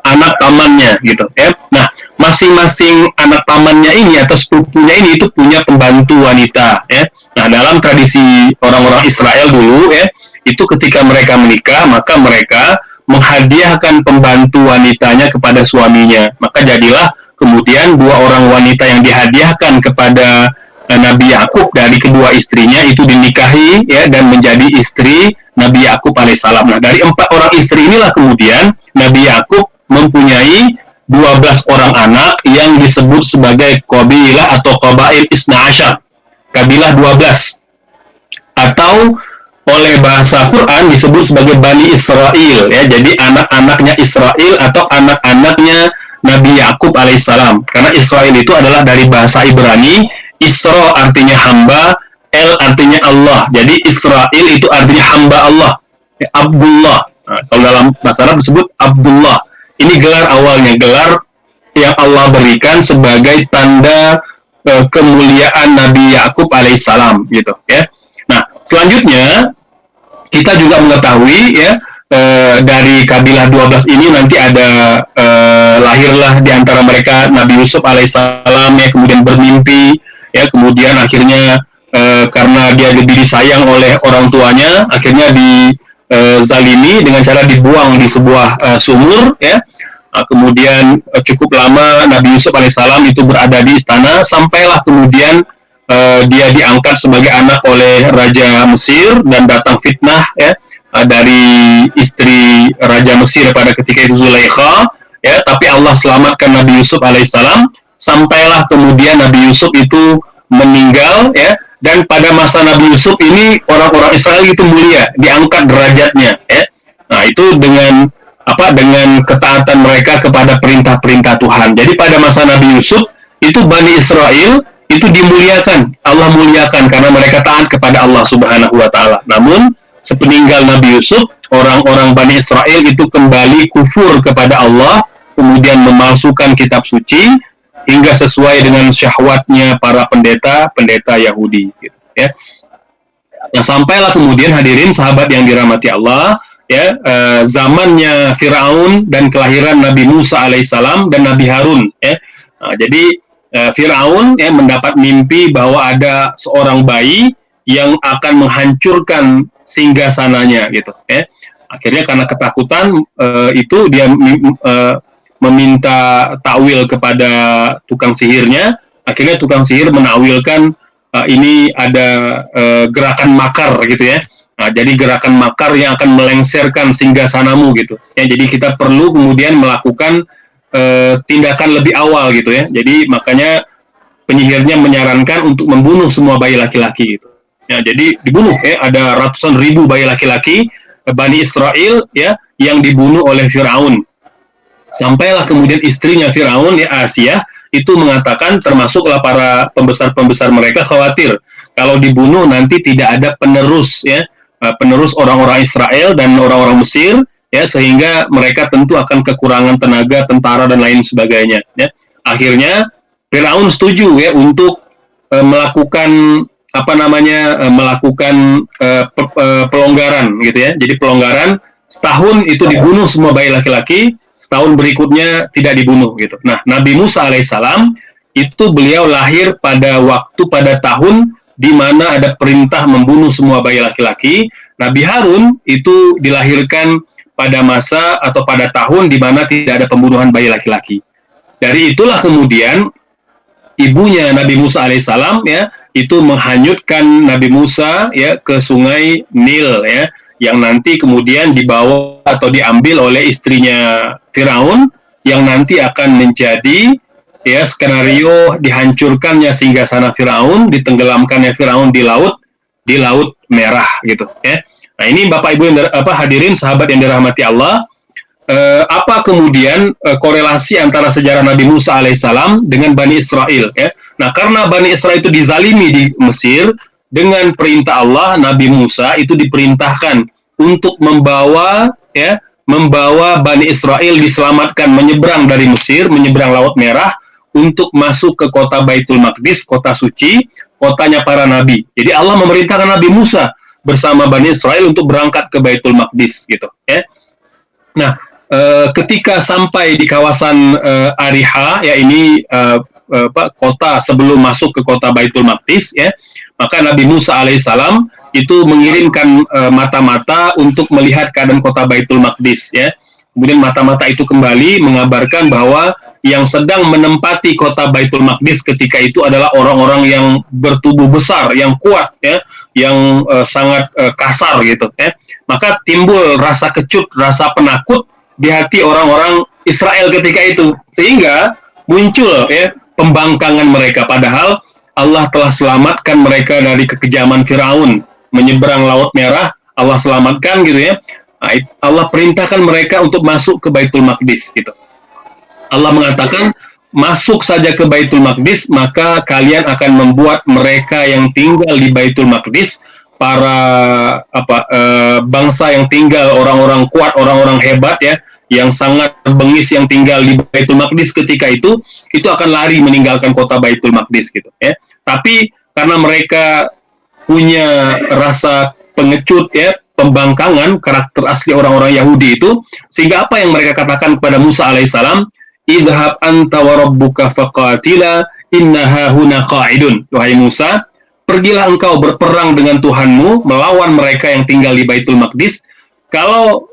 anak pamannya gitu ya. Nah, masing-masing anak pamannya ini atau sepupunya ini itu punya pembantu wanita ya. Nah, dalam tradisi orang-orang Israel dulu ya, itu ketika mereka menikah, maka mereka menghadiahkan pembantu wanitanya kepada suaminya. Maka jadilah kemudian dua orang wanita yang dihadiahkan kepada Nabi Yakub dari kedua istrinya itu dinikahi ya dan menjadi istri Nabi Yakub alaihissalam. Nah, dari 4 orang istri inilah kemudian Nabi Yakub mempunyai 12 orang anak yang disebut sebagai qabilah atau qabail Isna Asyar, kabilah 12, atau oleh bahasa Quran disebut sebagai Bani Israel ya. Jadi anak-anaknya Israel atau anak-anaknya Nabi Yakub alaihissalam. Karena Israel itu adalah dari bahasa Ibrani, Isra artinya hamba, El artinya Allah. Jadi Israel itu artinya hamba Allah, ya, Abdullah. Nah, kalau dalam bahasa Arab disebut Abdullah. Ini gelar awalnya, gelar yang Allah berikan sebagai tanda kemuliaan Nabi Yakub alaihissalam gitu ya. Nah, selanjutnya kita juga mengetahui ya dari kabilah 12 ini nanti ada lahirlah di antara mereka Nabi Yusuf alaihissalam ya, kemudian bermimpi ya, kemudian akhirnya karena dia lebih disayang oleh orang tuanya, akhirnya dizalimi dengan cara dibuang di sebuah sumur ya. Kemudian cukup lama Nabi Yusuf alaihissalam itu berada di istana, sampailah kemudian dia diangkat sebagai anak oleh Raja Mesir dan datang fitnah ya dari istri Raja Mesir pada ketika itu Zulaikha ya, tapi Allah selamatkan Nabi Yusuf alaihissalam, sampailah kemudian Nabi Yusuf itu meninggal ya, dan pada masa Nabi Yusuf ini orang-orang Israel itu mulia, diangkat derajatnya ya. Nah, itu dengan dengan ketaatan mereka kepada perintah-perintah Tuhan. Jadi pada masa Nabi Yusuf itu Bani Israel itu dimuliakan, Allah muliakan karena mereka taat kepada Allah Subhanahu wa taala. Namun sepeninggal Nabi Yusuf, orang-orang Bani Israel itu kembali kufur kepada Allah, kemudian memalsukan kitab suci hingga sesuai dengan syahwatnya para pendeta Yahudi gitu ya. Nah, sampailah kemudian hadirin sahabat yang dirahmati Allah ya, zamannya Firaun dan kelahiran Nabi Musa alaihissalam dan Nabi Harun ya. Nah, jadi Firaun ya mendapat mimpi bahwa ada seorang bayi yang akan menghancurkan singgasananya gitu ya. Akhirnya karena ketakutan itu dia meminta takwil kepada tukang sihirnya. Akhirnya tukang sihir menakwilkan ini ada gerakan makar gitu ya. Nah, jadi gerakan makar yang akan melengsarkan singgasanamu gitu ya. Jadi kita perlu kemudian melakukan tindakan lebih awal gitu ya. Jadi makanya penyihirnya menyarankan untuk membunuh semua bayi laki-laki gitu. Ya, jadi dibunuh ya, ada ratusan ribu bayi laki-laki Bani Israel ya yang dibunuh oleh Firaun. Sampailah kemudian istrinya Firaun ya, Asia, itu mengatakan, termasuklah para pembesar-pembesar mereka khawatir kalau dibunuh nanti tidak ada penerus ya, penerus orang-orang Israel dan orang-orang Mesir ya, sehingga mereka tentu akan kekurangan tenaga, tentara dan lain sebagainya ya. Akhirnya Firaun setuju ya untuk melakukan pelonggaran gitu ya. Jadi pelonggaran, setahun itu dibunuh semua bayi laki-laki, setahun berikutnya tidak dibunuh gitu. Nah, Nabi Musa alaihissalam itu beliau lahir pada tahun di mana ada perintah membunuh semua bayi laki-laki. Nabi Harun itu dilahirkan pada masa atau pada tahun di mana tidak ada pembunuhan bayi laki-laki. Dari itulah kemudian ibunya Nabi Musa alaihissalam ya itu menghanyutkan Nabi Musa ya ke sungai Nil ya, yang nanti kemudian dibawa atau diambil oleh istrinya Firaun, yang nanti akan menjadi ya skenario dihancurkannya singgasana Firaun, ditenggelamkannya Firaun di laut merah gitu ya. Nah, ini Bapak Ibu yang hadirin sahabat yang dirahmati Allah, apa kemudian korelasi antara sejarah Nabi Musa alaihissalam dengan Bani Israel ya. Nah, karena Bani Israel itu dizalimi di Mesir, dengan perintah Allah Nabi Musa itu diperintahkan untuk membawa Bani Israel diselamatkan menyeberang dari Mesir, menyeberang Laut Merah untuk masuk ke kota Baitul Maqdis, kota suci, kotanya para nabi. Jadi Allah memerintahkan Nabi Musa bersama Bani Israel untuk berangkat ke Baitul Maqdis gitu ya. Nah, ketika sampai di kawasan Ariha ya, ini kota sebelum masuk ke kota Baitul Maqdis ya, maka Nabi Musa alaihissalam itu mengirimkan mata-mata untuk melihat keadaan kota Baitul Maqdis ya. Kemudian mata-mata itu kembali mengabarkan bahwa yang sedang menempati kota Baitul Maqdis ketika itu adalah orang-orang yang bertubuh besar, yang kuat ya, yang sangat kasar gitu ya. Maka timbul rasa kecut, rasa penakut di hati orang-orang Israel ketika itu, sehingga muncul ya pembangkangan mereka, padahal Allah telah selamatkan mereka dari kekejaman Firaun, menyeberang Laut Merah, Allah selamatkan gitu ya. Allah perintahkan mereka untuk masuk ke Baitul Maqdis gitu. Allah mengatakan, masuk saja ke Baitul Maqdis, maka kalian akan membuat mereka yang tinggal di Baitul Maqdis, para bangsa yang tinggal, orang-orang kuat, orang-orang hebat ya, yang sangat bengis yang tinggal di Baitul Maqdis ketika itu akan lari meninggalkan kota Baitul Maqdis gitu ya. Tapi karena mereka punya rasa pengecut ya, pembangkangan karakter asli orang-orang Yahudi itu, sehingga apa yang mereka katakan kepada Musa alaihissalam, idhab anta wa rabbuka faqatila inna hahuna qa'idun. Wahai Musa, pergilah engkau berperang dengan Tuhanmu melawan mereka yang tinggal di Baitul Maqdis. Kalau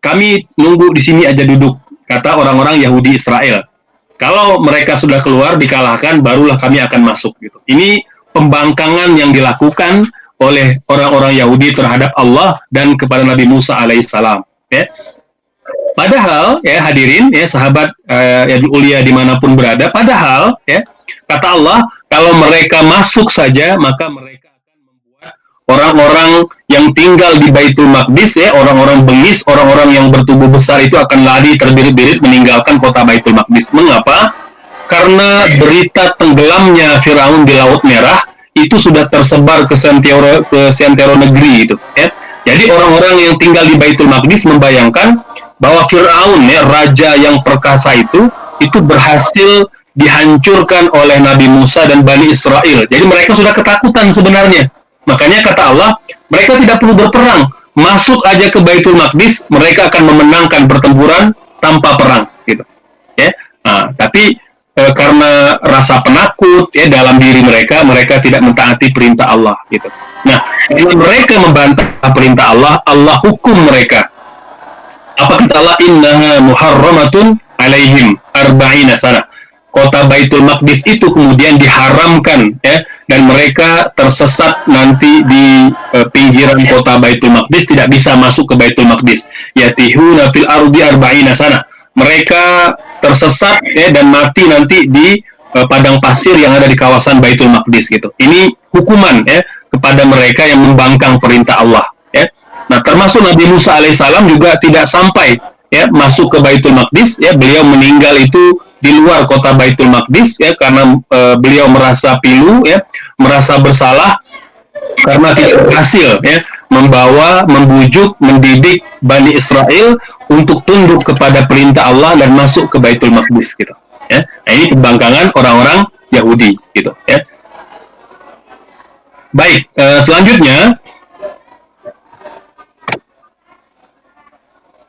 kami nunggu di sini aja duduk, kata orang-orang Yahudi Israel. Kalau mereka sudah keluar dikalahkan, barulah kami akan masuk gitu. Ini pembangkangan yang dilakukan oleh orang-orang Yahudi terhadap Allah dan kepada Nabi Musa alaihissalam ya. Padahal ya hadirin ya, sahabat yang mulia dimanapun berada, padahal ya kata Allah, kalau mereka masuk saja maka mereka akan membuat orang-orang yang tinggal di Baitul Maqdis ya, orang-orang bengis, orang-orang yang bertubuh besar itu akan lari terbirit-birit meninggalkan kota Baitul Maqdis. Mengapa? Karena berita tenggelamnya Firaun di Laut Merah itu sudah tersebar ke seantero negeri itu ya. Jadi orang-orang yang tinggal di Baitul Maqdis membayangkan bahwa Firaun ya, raja yang perkasa itu berhasil dihancurkan oleh Nabi Musa dan Bani Israel. Jadi mereka sudah ketakutan sebenarnya. Makanya kata Allah, mereka tidak perlu berperang, masuk aja ke Baitul Maqdis, mereka akan memenangkan pertempuran tanpa perang gitu ya. Nah, tapi karena rasa penakut ya dalam diri mereka, mereka tidak mentaati perintah Allah gitu. Nah, kalau mereka membantah perintah Allah, Allah hukum mereka. Apa kata Allah? Innaha muharramatun alaihim arba'ina sana. Kota Baitul Maqdis itu kemudian diharamkan ya, dan mereka tersesat nanti di pinggiran kota Baitul Maqdis, tidak bisa masuk ke Baitul Maqdis. Yatihuna fil ardi arba'ina sana. Mereka tersesat ya, dan mati nanti di padang pasir yang ada di kawasan Baitul Maqdis gitu. Ini hukuman ya kepada mereka yang membangkang perintah Allah ya. Nah, termasuk Nabi Musa alaihissalam juga tidak sampai ya masuk ke Baitul Maqdis ya, beliau meninggal itu di luar kota Baitul Maqdis ya, karena beliau merasa pilu ya, merasa bersalah karena tidak berhasil ya membujuk, mendidik Bani Israel untuk tunduk kepada perintah Allah dan masuk ke Baitul Maqdis gitu ya. Nah, ini pembangkangan orang-orang Yahudi gitu ya. Baik, selanjutnya,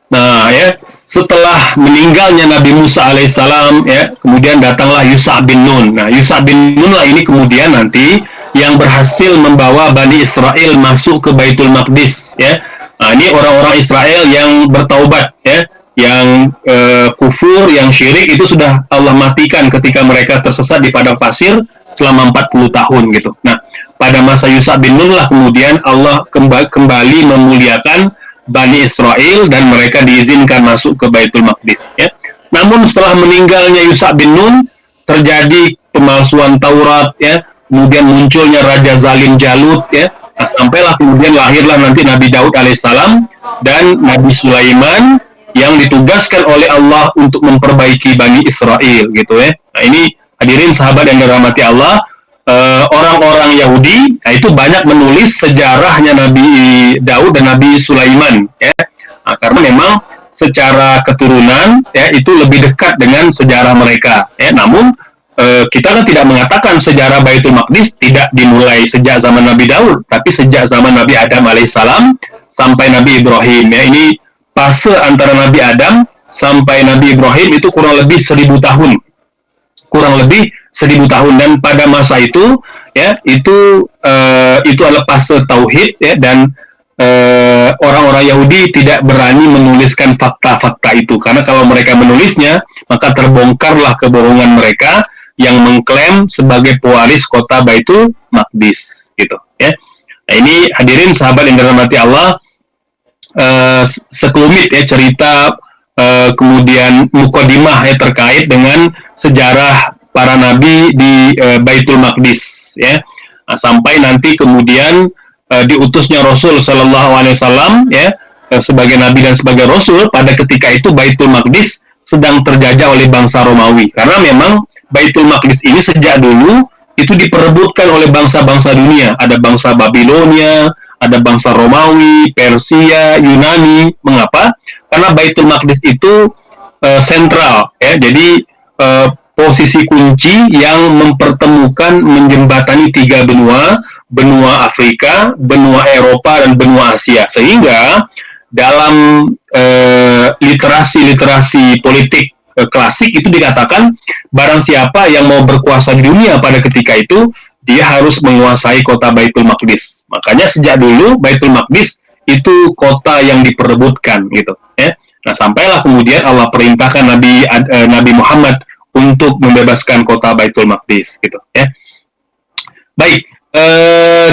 nah ya, setelah meninggalnya Nabi Musa alaihissalam ya, kemudian datanglah Yusha bin Nun. Nah, Yusha bin Nun lah ini kemudian nanti yang berhasil membawa Bani Israel masuk ke Baitul Maqdis ya. Nah, ini orang-orang Israel yang bertaubat ya, yang kufur, yang syirik itu sudah Allah matikan ketika mereka tersesat di padang pasir selama 40 tahun gitu. Nah, pada masa Yusha bin Nun lah kemudian Allah kembali memuliakan Bani Israel dan mereka diizinkan masuk ke Baitul Maqdis ya. Namun setelah meninggalnya Yusha bin Nun terjadi pemalsuan Taurat ya, kemudian munculnya Raja Zalim Jalut ya. Nah, sampailah kemudian lahirlah nanti Nabi Daud alaihissalam dan Nabi Sulaiman yang ditugaskan oleh Allah untuk memperbaiki Bani Israel gitu ya. Nah, ini hadirin sahabat yang dirahmati Allah, orang-orang Yahudi, nah itu banyak menulis sejarahnya Nabi Daud dan Nabi Sulaiman, ya. Nah, karena memang secara keturunan, ya, itu lebih dekat dengan sejarah mereka. Ya. Namun kita kan tidak mengatakan sejarah Baitul Maqdis tidak dimulai sejak zaman Nabi Daud, tapi sejak zaman Nabi Adam alaihissalam sampai Nabi Ibrahim. Ya, ini fase antara Nabi Adam sampai Nabi Ibrahim itu kurang lebih 1000 tahun. Kurang lebih 1000 tahun, dan pada masa itu, ya, itu adalah fase tauhid, ya, dan orang-orang Yahudi tidak berani menuliskan fakta-fakta itu, karena kalau mereka menulisnya maka terbongkarlah kebohongan mereka yang mengklaim sebagai pewaris kota Baitul Maqdis, gitu, ya. Nah, ini hadirin sahabat yang dirahmati Allah, sekelumit, ya, cerita kemudian mukadimah, ya, terkait dengan sejarah para nabi di Baitul Maqdis, ya. Nah, sampai nanti kemudian diutusnya Rasul Shallallahu Alaihi Wasallam, ya, sebagai nabi dan sebagai rasul. Pada ketika itu Baitul Maqdis sedang terjajah oleh bangsa Romawi, karena memang Baitul Maqdis ini sejak dulu itu diperebutkan oleh bangsa-bangsa dunia. Ada bangsa Babilonia, ada bangsa Romawi, Persia, Yunani. Mengapa? Karena Baitul Maqdis itu sentral, ya. Jadi posisi kunci yang mempertemukan, menjembatani 3 benua, benua Afrika, benua Eropa, dan benua Asia. Sehingga dalam literasi politik klasik itu dikatakan barang siapa yang mau berkuasa di dunia pada ketika itu, dia harus menguasai kota Baitul Maqdis. Makanya sejak dulu Baitul Maqdis itu kota yang diperebutkan, gitu, ya. Nah, sampailah kemudian Allah perintahkan Nabi Muhammad untuk membebaskan kota Baitul Maqdis, gitu, ya. Baik,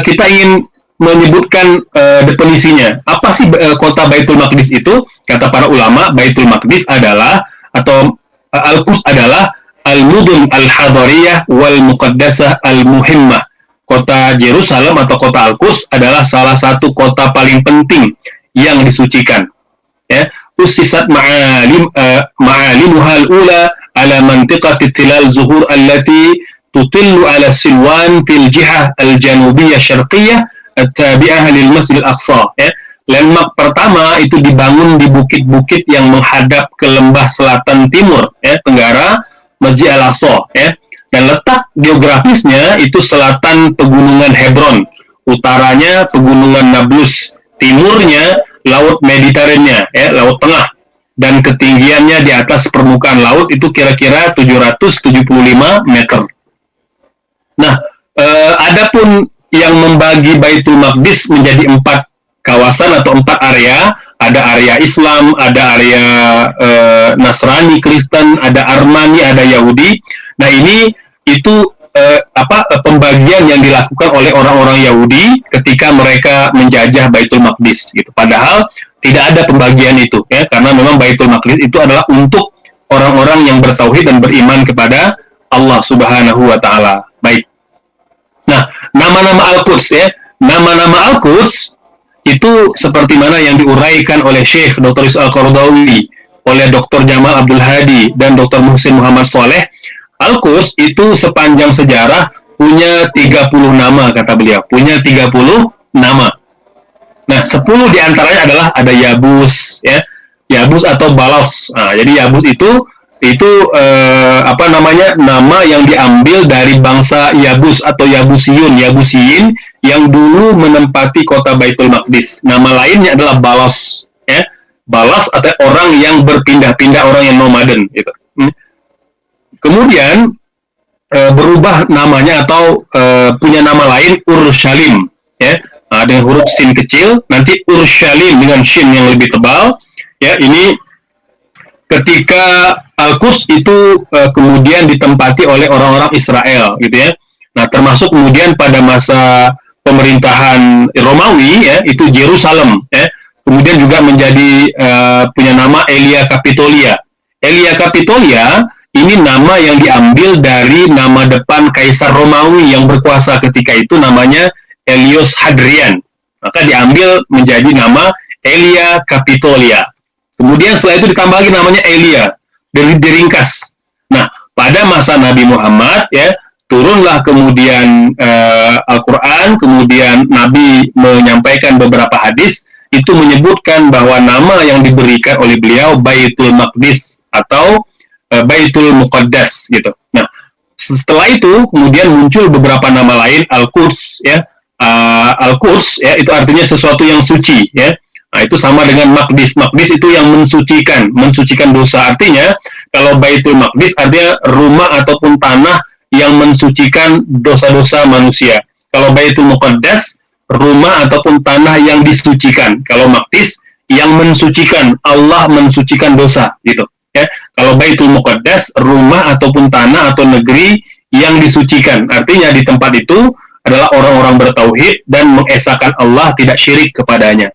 kita ingin menyebutkan definisinya. Apa sih kota Baitul Maqdis itu? Kata para ulama, Baitul Maqdis adalah, atau Al-Quds adalah Al-Mudun Al-Hadariyah Wal-Muqaddasah Al-Muhimmah. Kota Yerusalem atau kota Al-Quds adalah salah satu kota paling penting yang disucikan, ya. Usisat ma'alimuha al-ula ala mantiqati tilal zuhur allati tutillu ala Silwan fil jihah al-janubiyah syarqiyah at-tabi'ah lil Masjid Al-Aqsa, ya. Landmark pertama itu dibangun di bukit-bukit yang menghadap ke lembah selatan timur, ya, tenggara Masjid Al-Aqsa, ya. Dan letak geografisnya itu selatan pegunungan Hebron, utaranya pegunungan Nablus, timurnya Laut Mediterania, ya, Laut Tengah, dan ketinggiannya di atas permukaan laut itu kira-kira 775 meter. Nah, adapun yang membagi Baitul Maqdis menjadi 4 kawasan atau 4 area, ada area Islam, ada area Nasrani, Kristen, ada Armani, ada Yahudi. Nah, ini itu pembagian yang dilakukan oleh orang-orang Yahudi ketika mereka menjajah Baitul Maqdis, gitu. Padahal tidak ada pembagian itu, ya, karena memang Baitul Maqdis itu adalah untuk orang-orang yang bertauhid dan beriman kepada Allah Subhanahu wa taala. Baik. Nah, nama-nama Al-Quds, ya. Nama-nama Al-Quds itu seperti mana yang diuraikan oleh Syekh Dr. Yusuf Al-Qaradawi, oleh Dr. Jamal Abdul Hadi, dan Dr. Muhsin Muhammad Soleh. Al-Quds itu sepanjang sejarah punya 30 nama, kata beliau. Punya 30 nama. Nah, 10 diantaranya adalah ada Yabus, ya. Yabus atau Balos. Nah, jadi Yabus itu nama yang diambil dari bangsa Yabus atau Yabusiyin yang dulu menempati kota Baitul Maqdis. Nama lainnya adalah Balos, ya. Balos atau orang yang berpindah-pindah, orang yang nomaden, gitu. Kemudian berubah namanya atau punya nama lain Urshalim, ya. Nah, dengan huruf sin kecil, nanti Urshalim dengan shin yang lebih tebal, ya. Ini ketika Al-Quds itu kemudian ditempati oleh orang-orang Israel, gitu, ya. Nah, termasuk kemudian pada masa pemerintahan Romawi, ya, itu Yerusalem, ya. Kemudian juga menjadi punya nama Aelia Capitolia. Aelia Capitolia ini nama yang diambil dari nama depan Kaisar Romawi yang berkuasa ketika itu, namanya Aelius Hadrian. Maka diambil menjadi nama Aelia Capitolia. Kemudian setelah itu ditambah lagi namanya Aelia, diringkas. Nah, pada masa Nabi Muhammad, ya, turunlah kemudian Al-Quran, kemudian Nabi menyampaikan beberapa hadis, itu menyebutkan bahwa nama yang diberikan oleh beliau Baitul Maqdis atau Baitul Muqaddas gitu. Nah, setelah itu kemudian muncul beberapa nama lain, Al-Quds ya. Al-Quds ya, itu artinya sesuatu yang suci ya. Nah, itu sama dengan Maqdis. Maqdis itu yang mensucikan dosa. Artinya kalau Baitul Maqdis artinya rumah ataupun tanah yang mensucikan dosa-dosa manusia. Kalau Baitul Muqaddas, rumah ataupun tanah yang disucikan. Kalau Maqdis, yang mensucikan, Allah mensucikan dosa gitu ya. Kalau Baitul Muqaddas, rumah ataupun tanah atau negeri yang disucikan. Artinya di tempat itu adalah orang-orang bertauhid dan mengesahkan Allah, tidak syirik kepadanya.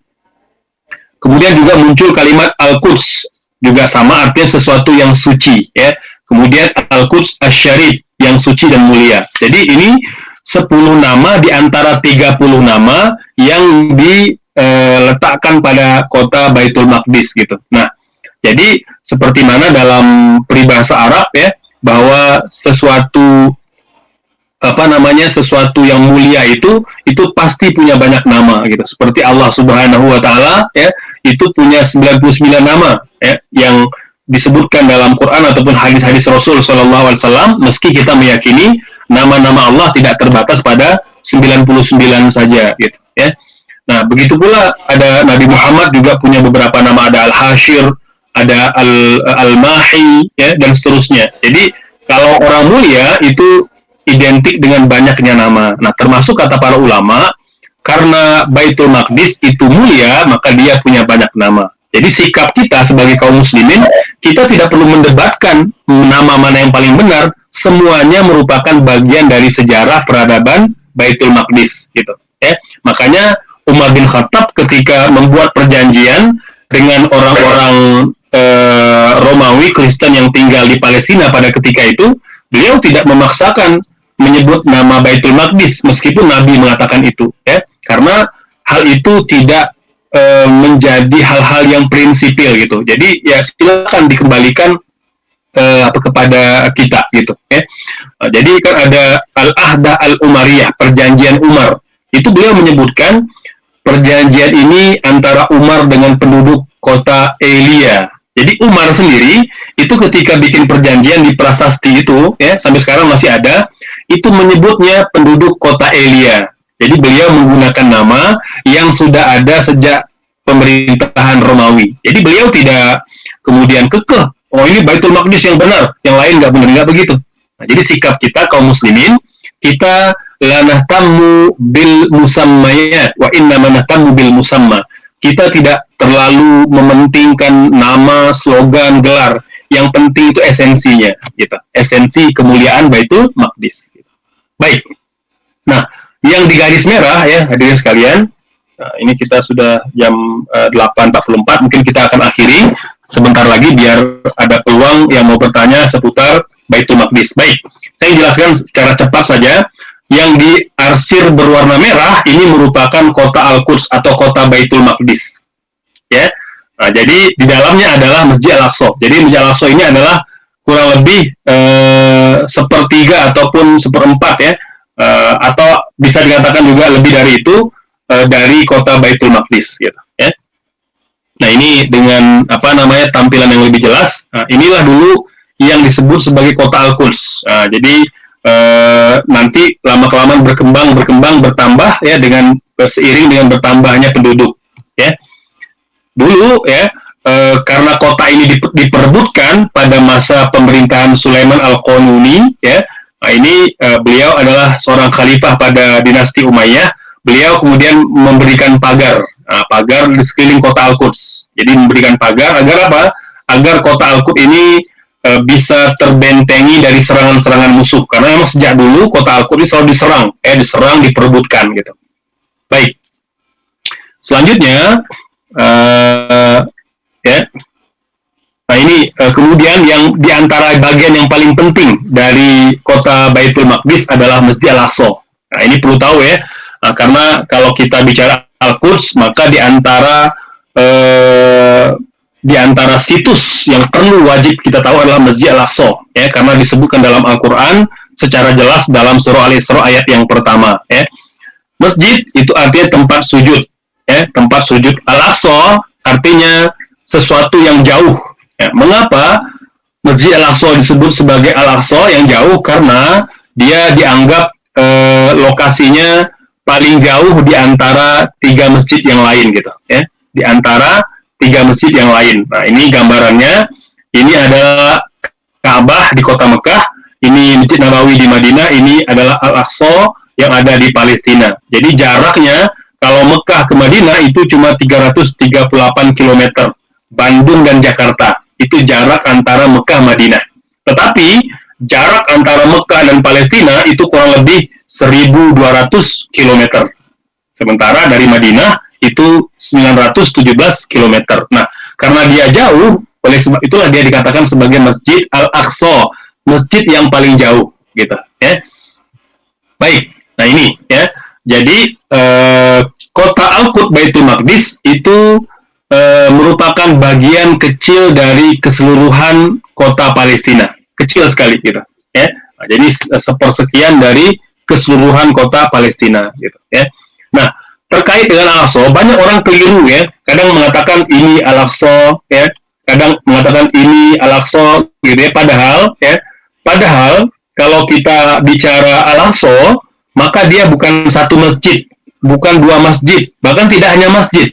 Kemudian juga muncul kalimat Al-Quds, juga sama artinya sesuatu yang suci ya. Kemudian Al-Quds Asy-Syarif, yang suci dan mulia. Jadi ini 10 nama di antara 30 nama yang diletakkan pada kota Baitul Maqdis gitu. Nah, jadi seperti mana dalam peribahasa Arab ya, bahwa sesuatu yang mulia itu pasti punya banyak nama gitu. Seperti Allah Subhanahu wa taala ya, itu punya 99 nama ya, yang disebutkan dalam Quran ataupun hadis-hadis Rasul sallallahu alaihi wasallam, meski kita meyakini nama-nama Allah tidak terbatas pada 99 saja gitu ya. Nah, begitu pula ada Nabi Muhammad juga punya beberapa nama, ada Al-Hashir, ada Al-Mahi ya, dan seterusnya. Jadi kalau orang mulia itu identik dengan banyaknya nama. Nah, termasuk kata para ulama, karena Baitul Maqdis itu mulia, maka dia punya banyak nama. Jadi sikap kita sebagai kaum muslimin, kita tidak perlu mendebatkan nama mana yang paling benar, semuanya merupakan bagian dari sejarah peradaban Baitul Maqdis gitu ya. Makanya Umar bin Khattab ketika membuat perjanjian dengan orang-orang Romawi Kristen yang tinggal di Palestina pada ketika itu, beliau tidak memaksakan menyebut nama Baitul Maqdis meskipun Nabi mengatakan itu ya, karena hal itu tidak menjadi hal-hal yang prinsipil gitu. Jadi ya silakan dikembalikan kepada kita gitu ya. Jadi kan ada Al-Ahda Al-Umariyah, perjanjian Umar. Itu beliau menyebutkan perjanjian ini antara Umar dengan penduduk kota Elia. Jadi Umar sendiri itu ketika bikin perjanjian di prasasti itu ya, sampai sekarang masih ada, itu menyebutnya penduduk kota Elia. Jadi beliau menggunakan nama yang sudah ada sejak pemerintahan Romawi. Jadi beliau tidak kemudian kekeh, oh ini Baitul Maqdis yang benar, yang lain nggak benar, nggak begitu. Nah, jadi sikap kita kaum muslimin, kita la nahtammu bil musammayat wa innama nahtammu bil musamma. Kita tidak terlalu mementingkan nama, slogan, gelar. Yang penting itu esensinya, gitu. Esensi kemuliaan Baitul Maqdis. Baik. Nah, yang di garis merah ya, hadirin sekalian, nah, ini kita sudah jam 8.44, mungkin kita akan akhiri sebentar lagi biar ada peluang yang mau bertanya seputar Baitul Maqdis. Baik, saya jelaskan secara cepat saja. Yang di arsir berwarna merah ini merupakan kota Al-Quds atau kota Baitul Maqdis. Ya. Nah, jadi di dalamnya adalah Masjid Al-Aqsa. Jadi Masjid Al-Aqsa ini adalah kurang lebih sepertiga ataupun seperempat ya, atau bisa dikatakan juga lebih dari itu dari kota Baitul Maqdis gitu ya. Nah, ini dengan tampilan yang lebih jelas. Nah, inilah dulu yang disebut sebagai kota Al-Quds. Nah, jadi nanti lama-kelamaan berkembang bertambah ya, dengan seiring dengan bertambahnya penduduk ya. Dulu ya, karena kota ini diperebutkan pada masa pemerintahan Sulaiman Al-Qanuni ya. Nah, ini beliau adalah seorang khalifah pada dinasti Umayyah. Beliau kemudian memberikan pagar di sekeliling kota Al-Quds. Jadi memberikan pagar agar apa? Agar kota Al-Quds ini bisa terbentengi dari serangan-serangan musuh. Karena memang sejak dulu kota Al-Quds selalu diserang, diperebutkan gitu. Baik. Selanjutnya ya. Nah, ini kemudian yang diantara bagian yang paling penting dari kota Baitul Maqdis adalah Masjid Al-Aqsa. Nah, ini perlu tahu ya, karena kalau kita bicara Al-Quds, maka di antara situs yang perlu wajib kita tahu adalah Masjid Al-Aqsa ya, karena disebutkan dalam Al-Qur'an secara jelas dalam surah Al-Isra ayat yang pertama. Ya. Masjid itu artinya tempat sujud. Ya. Tempat sujud. Al-Aqsa artinya sesuatu yang jauh. Ya. Mengapa Masjid Al-Aqsa disebut sebagai Al-Aqsa yang jauh? Karena dia dianggap lokasinya paling jauh di antara 3 masjid yang lain gitu. Ya. Di antara 3 masjid yang lain. Nah, ini gambarannya. Ini adalah Ka'bah di kota Mekah, ini Masjid Nabawi di Madinah, ini adalah Al-Aqsa yang ada di Palestina. Jadi jaraknya kalau Mekah ke Madinah itu cuma 338 km. Bandung dan Jakarta itu jarak antara Mekah Madinah. Tetapi jarak antara Mekah dan Palestina itu kurang lebih 1.200 km. Sementara dari Madinah itu 917 km. Nah, karena dia jauh, oleh sebab itulah dia dikatakan sebagai Masjid Al-Aqsa, masjid yang paling jauh, gitu. Ya. Baik, nah ini ya. Jadi kota Al-Quds Baitul Maqdis itu merupakan bagian kecil dari keseluruhan kota Palestina, kecil sekali, gitu. Ya. Nah, jadi sepersekian dari keseluruhan kota Palestina, gitu. Ya. Nah, terkait dengan Al-Aqsa, banyak orang keliru ya. Kadang mengatakan ini Al-Aqsa, ya. Kadang mengatakan ini Al-Aqsa, gitu ya. Padahal kalau kita bicara Al-Aqsa, maka dia bukan satu masjid, bukan 2 masjid, bahkan tidak hanya masjid.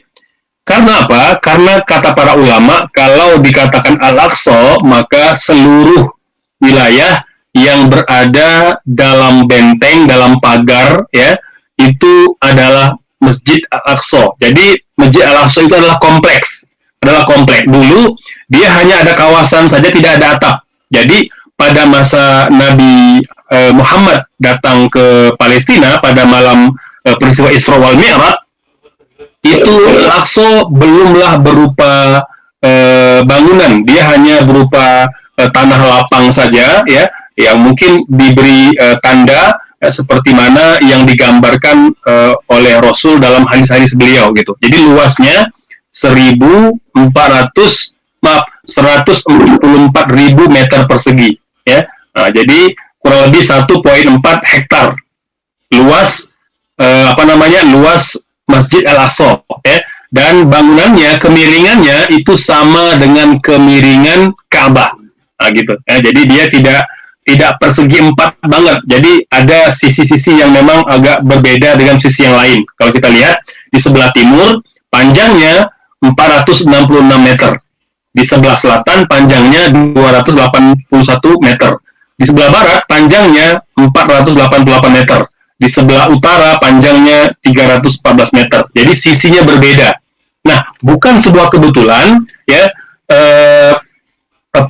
Karena apa? Karena kata para ulama, kalau dikatakan Al-Aqsa, maka seluruh wilayah yang berada dalam benteng, dalam pagar, ya, itu adalah Masjid Al-Aqsa. Jadi Masjid Al-Aqsa itu adalah kompleks. Dulu dia hanya ada kawasan saja, tidak ada atap. Jadi pada masa Nabi Muhammad datang ke Palestina pada malam peristiwa Isra wal Mi'raj, itu Al-Aqsa belumlah berupa bangunan, dia hanya berupa tanah lapang saja, ya, yang mungkin diberi tanda seperti mana yang digambarkan oleh Rasul dalam hadis-hadis beliau, gitu. Jadi luasnya 144.000 meter persegi, ya. Nah, jadi kurang lebih 1,4 hektar luas luas Masjid Al-Aqsa, ya. Dan bangunannya, kemiringannya itu sama dengan kemiringan Ka'bah, nah, gitu. Ya, jadi dia tidak persegi 4 banget. Jadi ada sisi-sisi yang memang agak berbeda dengan sisi yang lain. Kalau kita lihat di sebelah timur panjangnya 466 meter. Di sebelah selatan panjangnya 281 meter. Di sebelah barat panjangnya 488 meter. Di sebelah utara panjangnya 314 meter. Jadi sisinya berbeda. Nah, bukan sebuah kebetulan, ya,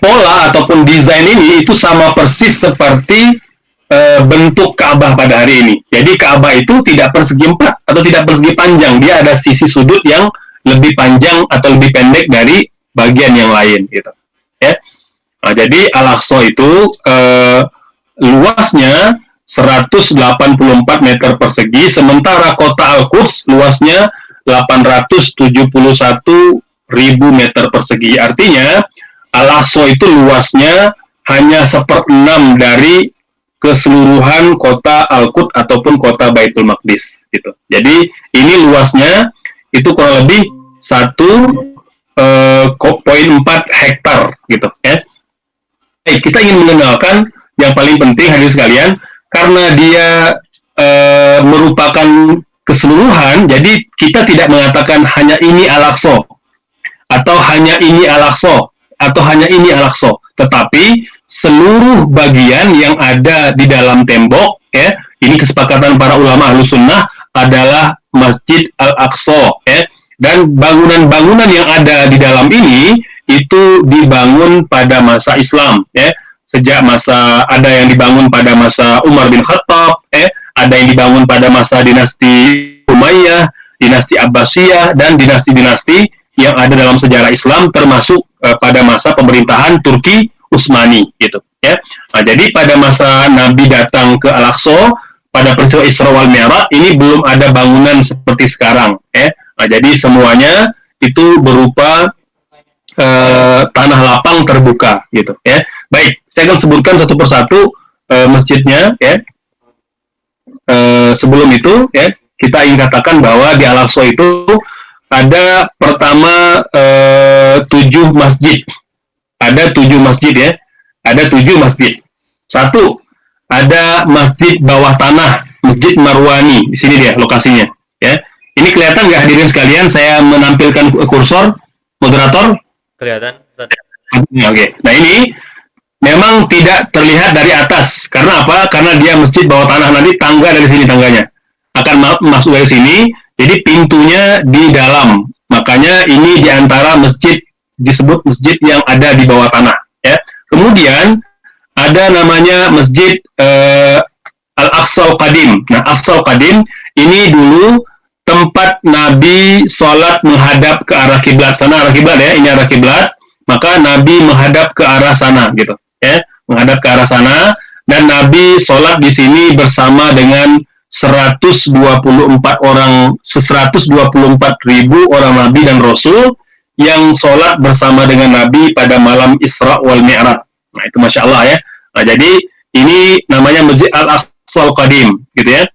pola ataupun desain ini itu sama persis seperti bentuk Ka'bah pada hari ini. Jadi Ka'bah itu tidak persegi 4 atau tidak persegi panjang. Dia ada sisi sudut yang lebih panjang atau lebih pendek dari bagian yang lain, gitu. Ya. Nah, jadi Al-Aqsa itu luasnya 184 meter persegi, sementara kota Al-Quds luasnya 871.000 meter persegi. Artinya Al-Aqsa itu luasnya hanya 1/6 dari keseluruhan kota Al-Quds ataupun kota Baitul Maqdis, gitu. Jadi ini luasnya itu kurang lebih 1,4 hektar, gitu. Ya. Kita ingin mengenalkan yang paling penting, hadirin sekalian, karena dia merupakan keseluruhan, jadi kita tidak mengatakan hanya ini Al-Aqsa atau hanya ini Al-Aqsa atau hanya ini Al-Aqsa, tetapi seluruh bagian yang ada di dalam tembok, ya, ini kesepakatan para ulama Ahlus Sunnah adalah Masjid Al-Aqsa, ya. Dan bangunan-bangunan yang ada di dalam ini itu dibangun pada masa Islam, ya. Sejak masa, ada yang dibangun pada masa Umar bin Khattab, ada yang dibangun pada masa dinasti Umayyah, dinasti Abbasiyah, dan dinasti-dinasti yang ada dalam sejarah Islam, termasuk pada masa pemerintahan Turki Utsmani, gitu, ya. Nah, jadi pada masa Nabi datang ke Al-Aqsa pada peristiwa Isra wal Mi'raj ini belum ada bangunan seperti sekarang, ya. Nah, jadi semuanya itu berupa tanah lapang terbuka, gitu, ya. Baik, saya akan sebutkan satu persatu masjidnya, ya. Sebelum itu, ya, kita ingin katakan bahwa di Al-Aqsa itu ada pertama 7 masjid. Ada 7 masjid, ya. Ada 7 masjid. Satu, ada masjid bawah tanah, Masjid Marwani. Di sini dia lokasinya, ya. Ini kelihatan nggak hadirin sekalian? Saya menampilkan kursor, moderator. Kelihatan, Ustaz. Oke. Nah, ini memang tidak terlihat dari atas. Karena apa? Karena dia masjid bawah tanah, nanti tangga dari sini tangganya akan masuk dari sini. Jadi pintunya di dalam. Makanya ini di antara masjid, disebut masjid yang ada di bawah tanah, ya. Kemudian ada namanya Masjid Al-Aqsa Qadim. Nah, Aqsa Qadim ini dulu tempat Nabi sholat menghadap ke arah kiblat. Sana arah kiblat, ya, ini arah kiblat. Maka Nabi menghadap ke arah sana, gitu, ya, menghadap ke arah sana. Dan Nabi sholat di sini bersama dengan 124 ribu orang Nabi dan Rasul yang sholat bersama dengan Nabi pada malam Isra wal Mi'raj. Nah, itu Masya Allah, ya. Nah, jadi ini namanya Masjid Al-Aqsa Qadim, gitu, ya.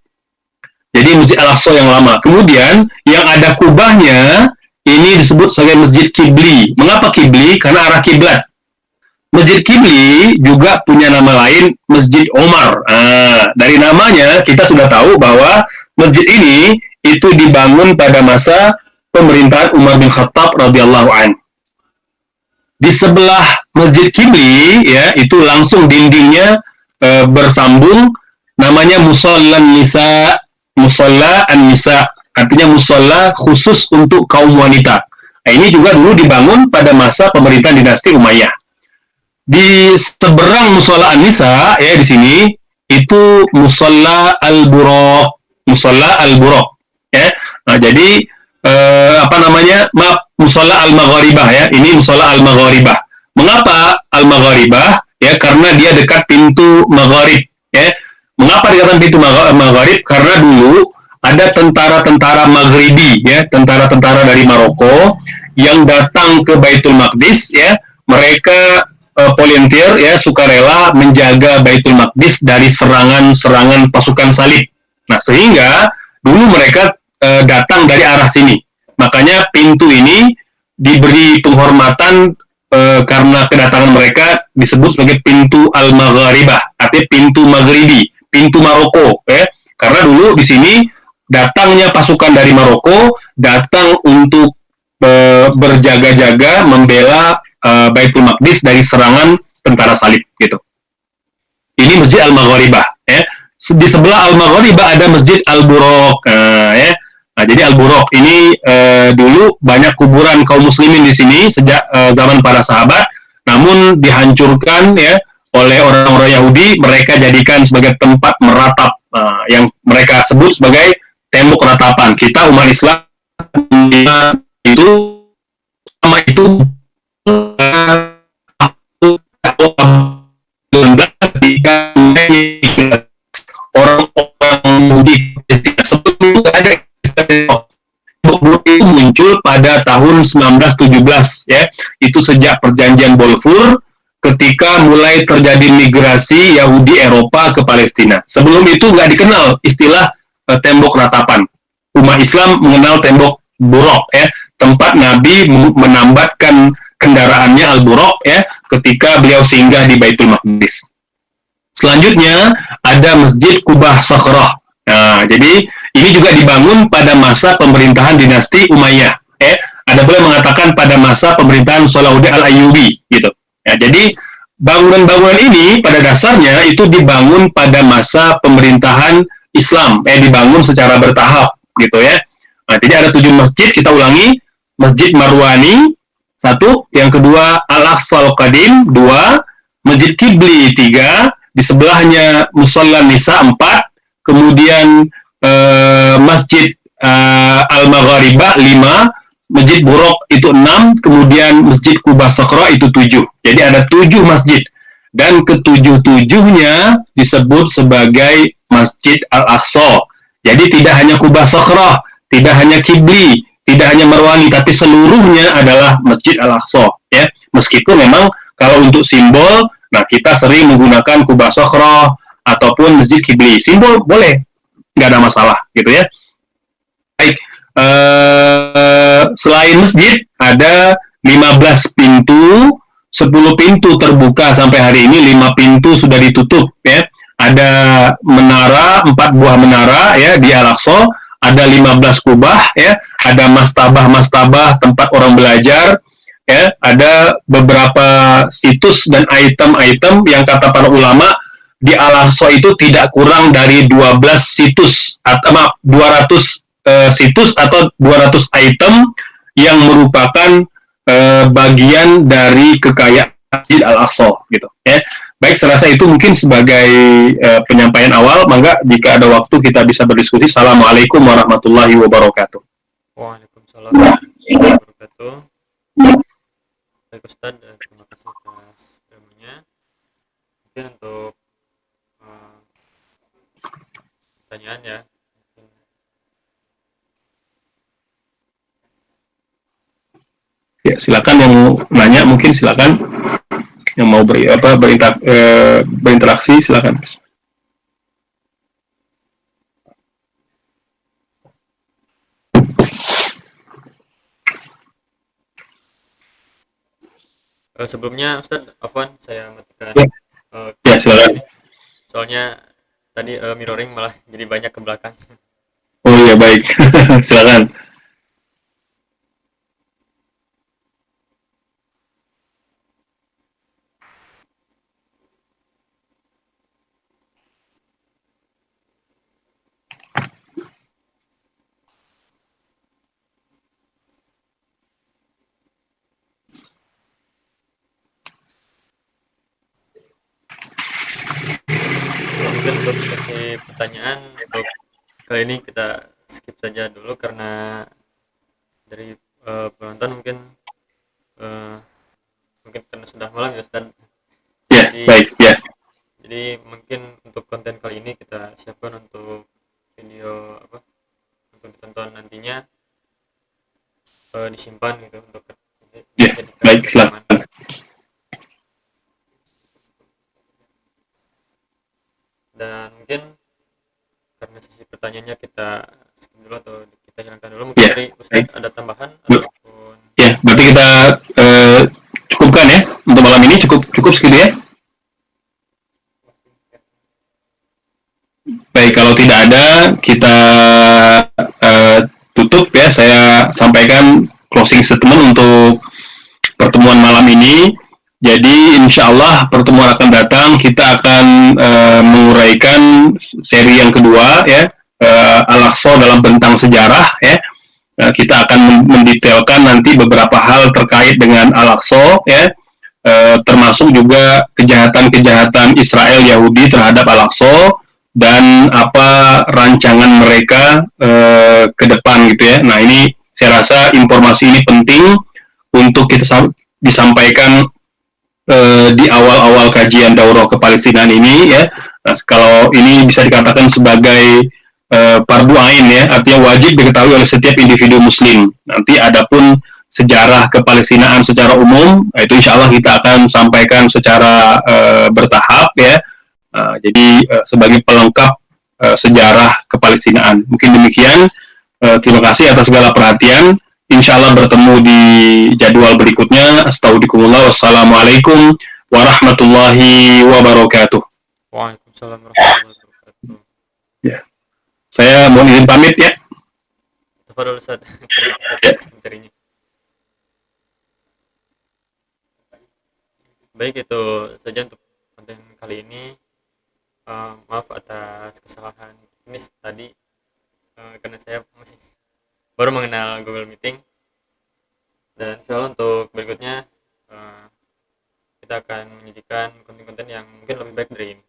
Jadi Masjid Al-Aqsa yang lama. Kemudian yang ada kubahnya ini disebut sebagai Masjid Kibli. Mengapa Kibli? Karena arah kiblat. Masjid Kibli juga punya nama lain, Masjid Umar. Dari namanya kita sudah tahu bahwa masjid ini itu dibangun pada masa pemerintahan Umar bin Khattab radhiyallahu anhu. Di sebelah Masjid Kibli, ya, itu langsung dindingnya bersambung, namanya Musalla Nisa. Musalla An-Nisa, artinya musalla khusus untuk kaum wanita. Nah, ini juga dulu dibangun pada masa pemerintahan dinasti Umayyah. Di seberang Musalla An-Nisa, ya, di sini itu Musalla Al-Buraq, Musalla Al-Buraq, ya. Nah, jadi Musalla Al-Magharibah, ya. Ini Musalla Al-Magharibah. Mengapa Al-Magharibah? Ya, karena dia dekat pintu Magharib, ya. Mengapa dikatakan pintu Magharib? Karena dulu ada tentara-tentara Maghribi, ya, tentara-tentara dari Maroko yang datang ke Baitul Maqdis, ya. Mereka volunteer, ya, sukarela menjaga Baitul Maqdis dari serangan pasukan salib. Nah, sehingga dulu mereka datang dari arah sini. Makanya pintu ini diberi penghormatan karena kedatangan mereka disebut sebagai pintu Al-Magharibah, artinya pintu Maghribi, pintu Maroko, ya. Karena dulu di sini datangnya pasukan dari Maroko datang untuk berjaga-jaga membela Baitul Maqdis dari serangan tentara salib, gitu. Ini Masjid Al-Magharibah, ya. Di sebelah Al-Magharibah ada Masjid Al-Buraq, ya. Nah, jadi Al-Buraq ini dulu banyak kuburan kaum muslimin di sini sejak zaman para sahabat, namun dihancurkan, ya, oleh orang-orang Yahudi. Mereka jadikan sebagai tempat meratap, yang mereka sebut sebagai tembok ratapan. Kita umat Islam itu sama itu ketika orang-orang Yahudi sebelum itu ada tembok itu muncul pada tahun 1917, ya. Itu sejak perjanjian Balfour ketika mulai terjadi migrasi Yahudi Eropa ke Palestina. Sebelum itu nggak dikenal istilah tembok ratapan. Umat Islam mengenal tembok buraq, ya, tempat Nabi menambatkan kendaraannya Al-Buraq, ya, ketika beliau singgah di Baitul Maqdis. Selanjutnya ada Masjid Kubah Sakhrah. Nah, jadi ini juga dibangun pada masa pemerintahan dinasti Umayyah. Ada boleh mengatakan pada masa pemerintahan Salahuddin Al-Ayyubi, gitu. Ya, jadi bangunan-bangunan ini pada dasarnya itu dibangun pada masa pemerintahan Islam, dibangun secara bertahap, gitu, ya. Nah, jadi ada 7 masjid, kita ulangi. Masjid Marwani 1, yang kedua Al-Aqsa Qadim 2, Masjid Kibli 3, di sebelahnya Musalla Nisa 4, kemudian Masjid Al-Magharibah 5, Masjid Buraq itu 6, kemudian Masjid Kubah Sakhrah itu 7. Jadi ada 7 masjid. Dan ke-7-7-nya disebut sebagai Masjid Al-Aqsa. Jadi tidak hanya Kubah Sakhrah, tidak hanya Kibli, tidak hanya Marwani, tapi seluruhnya adalah Masjid Al-Aqsa, ya. Meskipun memang kalau untuk simbol, nah kita sering menggunakan Kubah Sakhrah ataupun Masjid Kibli. Simbol boleh, nggak ada masalah gitu ya. Baik, selain masjid ada 15 pintu, 10 pintu terbuka sampai hari ini, 5 pintu sudah ditutup ya. Ada menara, 4 buah menara ya di Al-Aqsa, ada 15 kubah ya, ada mastabah-mastabah tempat orang belajar ya, ada beberapa situs dan item-item yang kata para ulama di Al-Aqsa itu tidak kurang dari 12 situs atau 200 situs atau 200 item yang merupakan bagian dari kekayaan Masjid Al-Aqsa gitu ya. Baik, saya rasa itu mungkin sebagai penyampaian awal. Mangga jika ada waktu kita bisa berdiskusi. Assalamualaikum warahmatullahi wabarakatuh. Waalaikumsalam warahmatullahi wabarakatuh. Baik Ustaz, terima kasih atas ilmunya. Mungkin untuk pertanyaan ya. Ya, silakan yang nanya, mungkin silakan yang mau berinteraksi silakan. Sebelumnya Ustaz, afwan saya matikan Ya, silakan. ini. Soalnya tadi mirroring malah jadi banyak ke belakang. Oh iya, baik. Silakan. Ya, mungkin untuk sesi pertanyaan untuk kali ini kita skip saja dulu karena dari penonton mungkin eh, mungkin karena sudah malam ya Ustaz. Ya, Jadi baik ya. jadi mungkin untuk konten kali ini kita siapkan untuk video apa untuk ditonton nantinya, disimpan gitu untuk Ya, dijadikan baik, rekaman. silakan. Dan mungkin karena sesi pertanyaannya kita skip dulu atau kita hilangkan dulu, mungkin Ya, dari Ustaz baik. ada tambahan ataupun Ya, berarti kita cukupkan ya untuk malam ini, cukup segitu ya. Baik, kalau tidak ada kita tutup ya. Saya sampaikan closing statement untuk pertemuan malam ini. Jadi insya Allah pertemuan akan datang kita akan menguraikan seri yang kedua ya, Al-Aqsa dalam bentang sejarah ya. Kita akan mendetailkan nanti beberapa hal terkait dengan Al-Aqsa ya, termasuk juga kejahatan-kejahatan Israel Yahudi terhadap Al-Aqsa dan apa rancangan mereka ke depan gitu ya. Nah, ini saya rasa informasi ini penting untuk kita disampaikan di awal-awal kajian daurah kepalestinaan ini ya. Nah, kalau ini bisa dikatakan sebagai fardu ain ya, artinya wajib diketahui oleh setiap individu muslim. Nanti adapun sejarah kepalestinaan secara umum, itu insya Allah kita akan sampaikan secara bertahap ya. Jadi sebagai pelengkap sejarah kepalestinaan. Mungkin demikian. Terima kasih atas segala perhatian. Insya Allah bertemu di jadwal berikutnya. Astagfirullah. Wassalamualaikum warahmatullahi wabarakatuh. Waalaikumsalam warahmatullahi wabarakatuh. Ya. Saya mohon izin pamit ya. Tafadhol Ustaz. Ya. Sebentar ini. Baik, itu saja untuk konten kali ini. Maaf atas kesalahan teknis tadi, karena saya masih baru mengenal Google Meeting. Dan insya Allah untuk berikutnya kita akan menyajikan konten-konten yang mungkin lebih baik dari ini.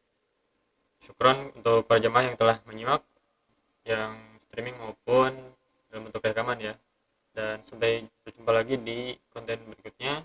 Syukron untuk para jemaah yang telah menyimak, yang streaming maupun dalam bentuk rekaman ya. Dan sampai berjumpa lagi di konten berikutnya.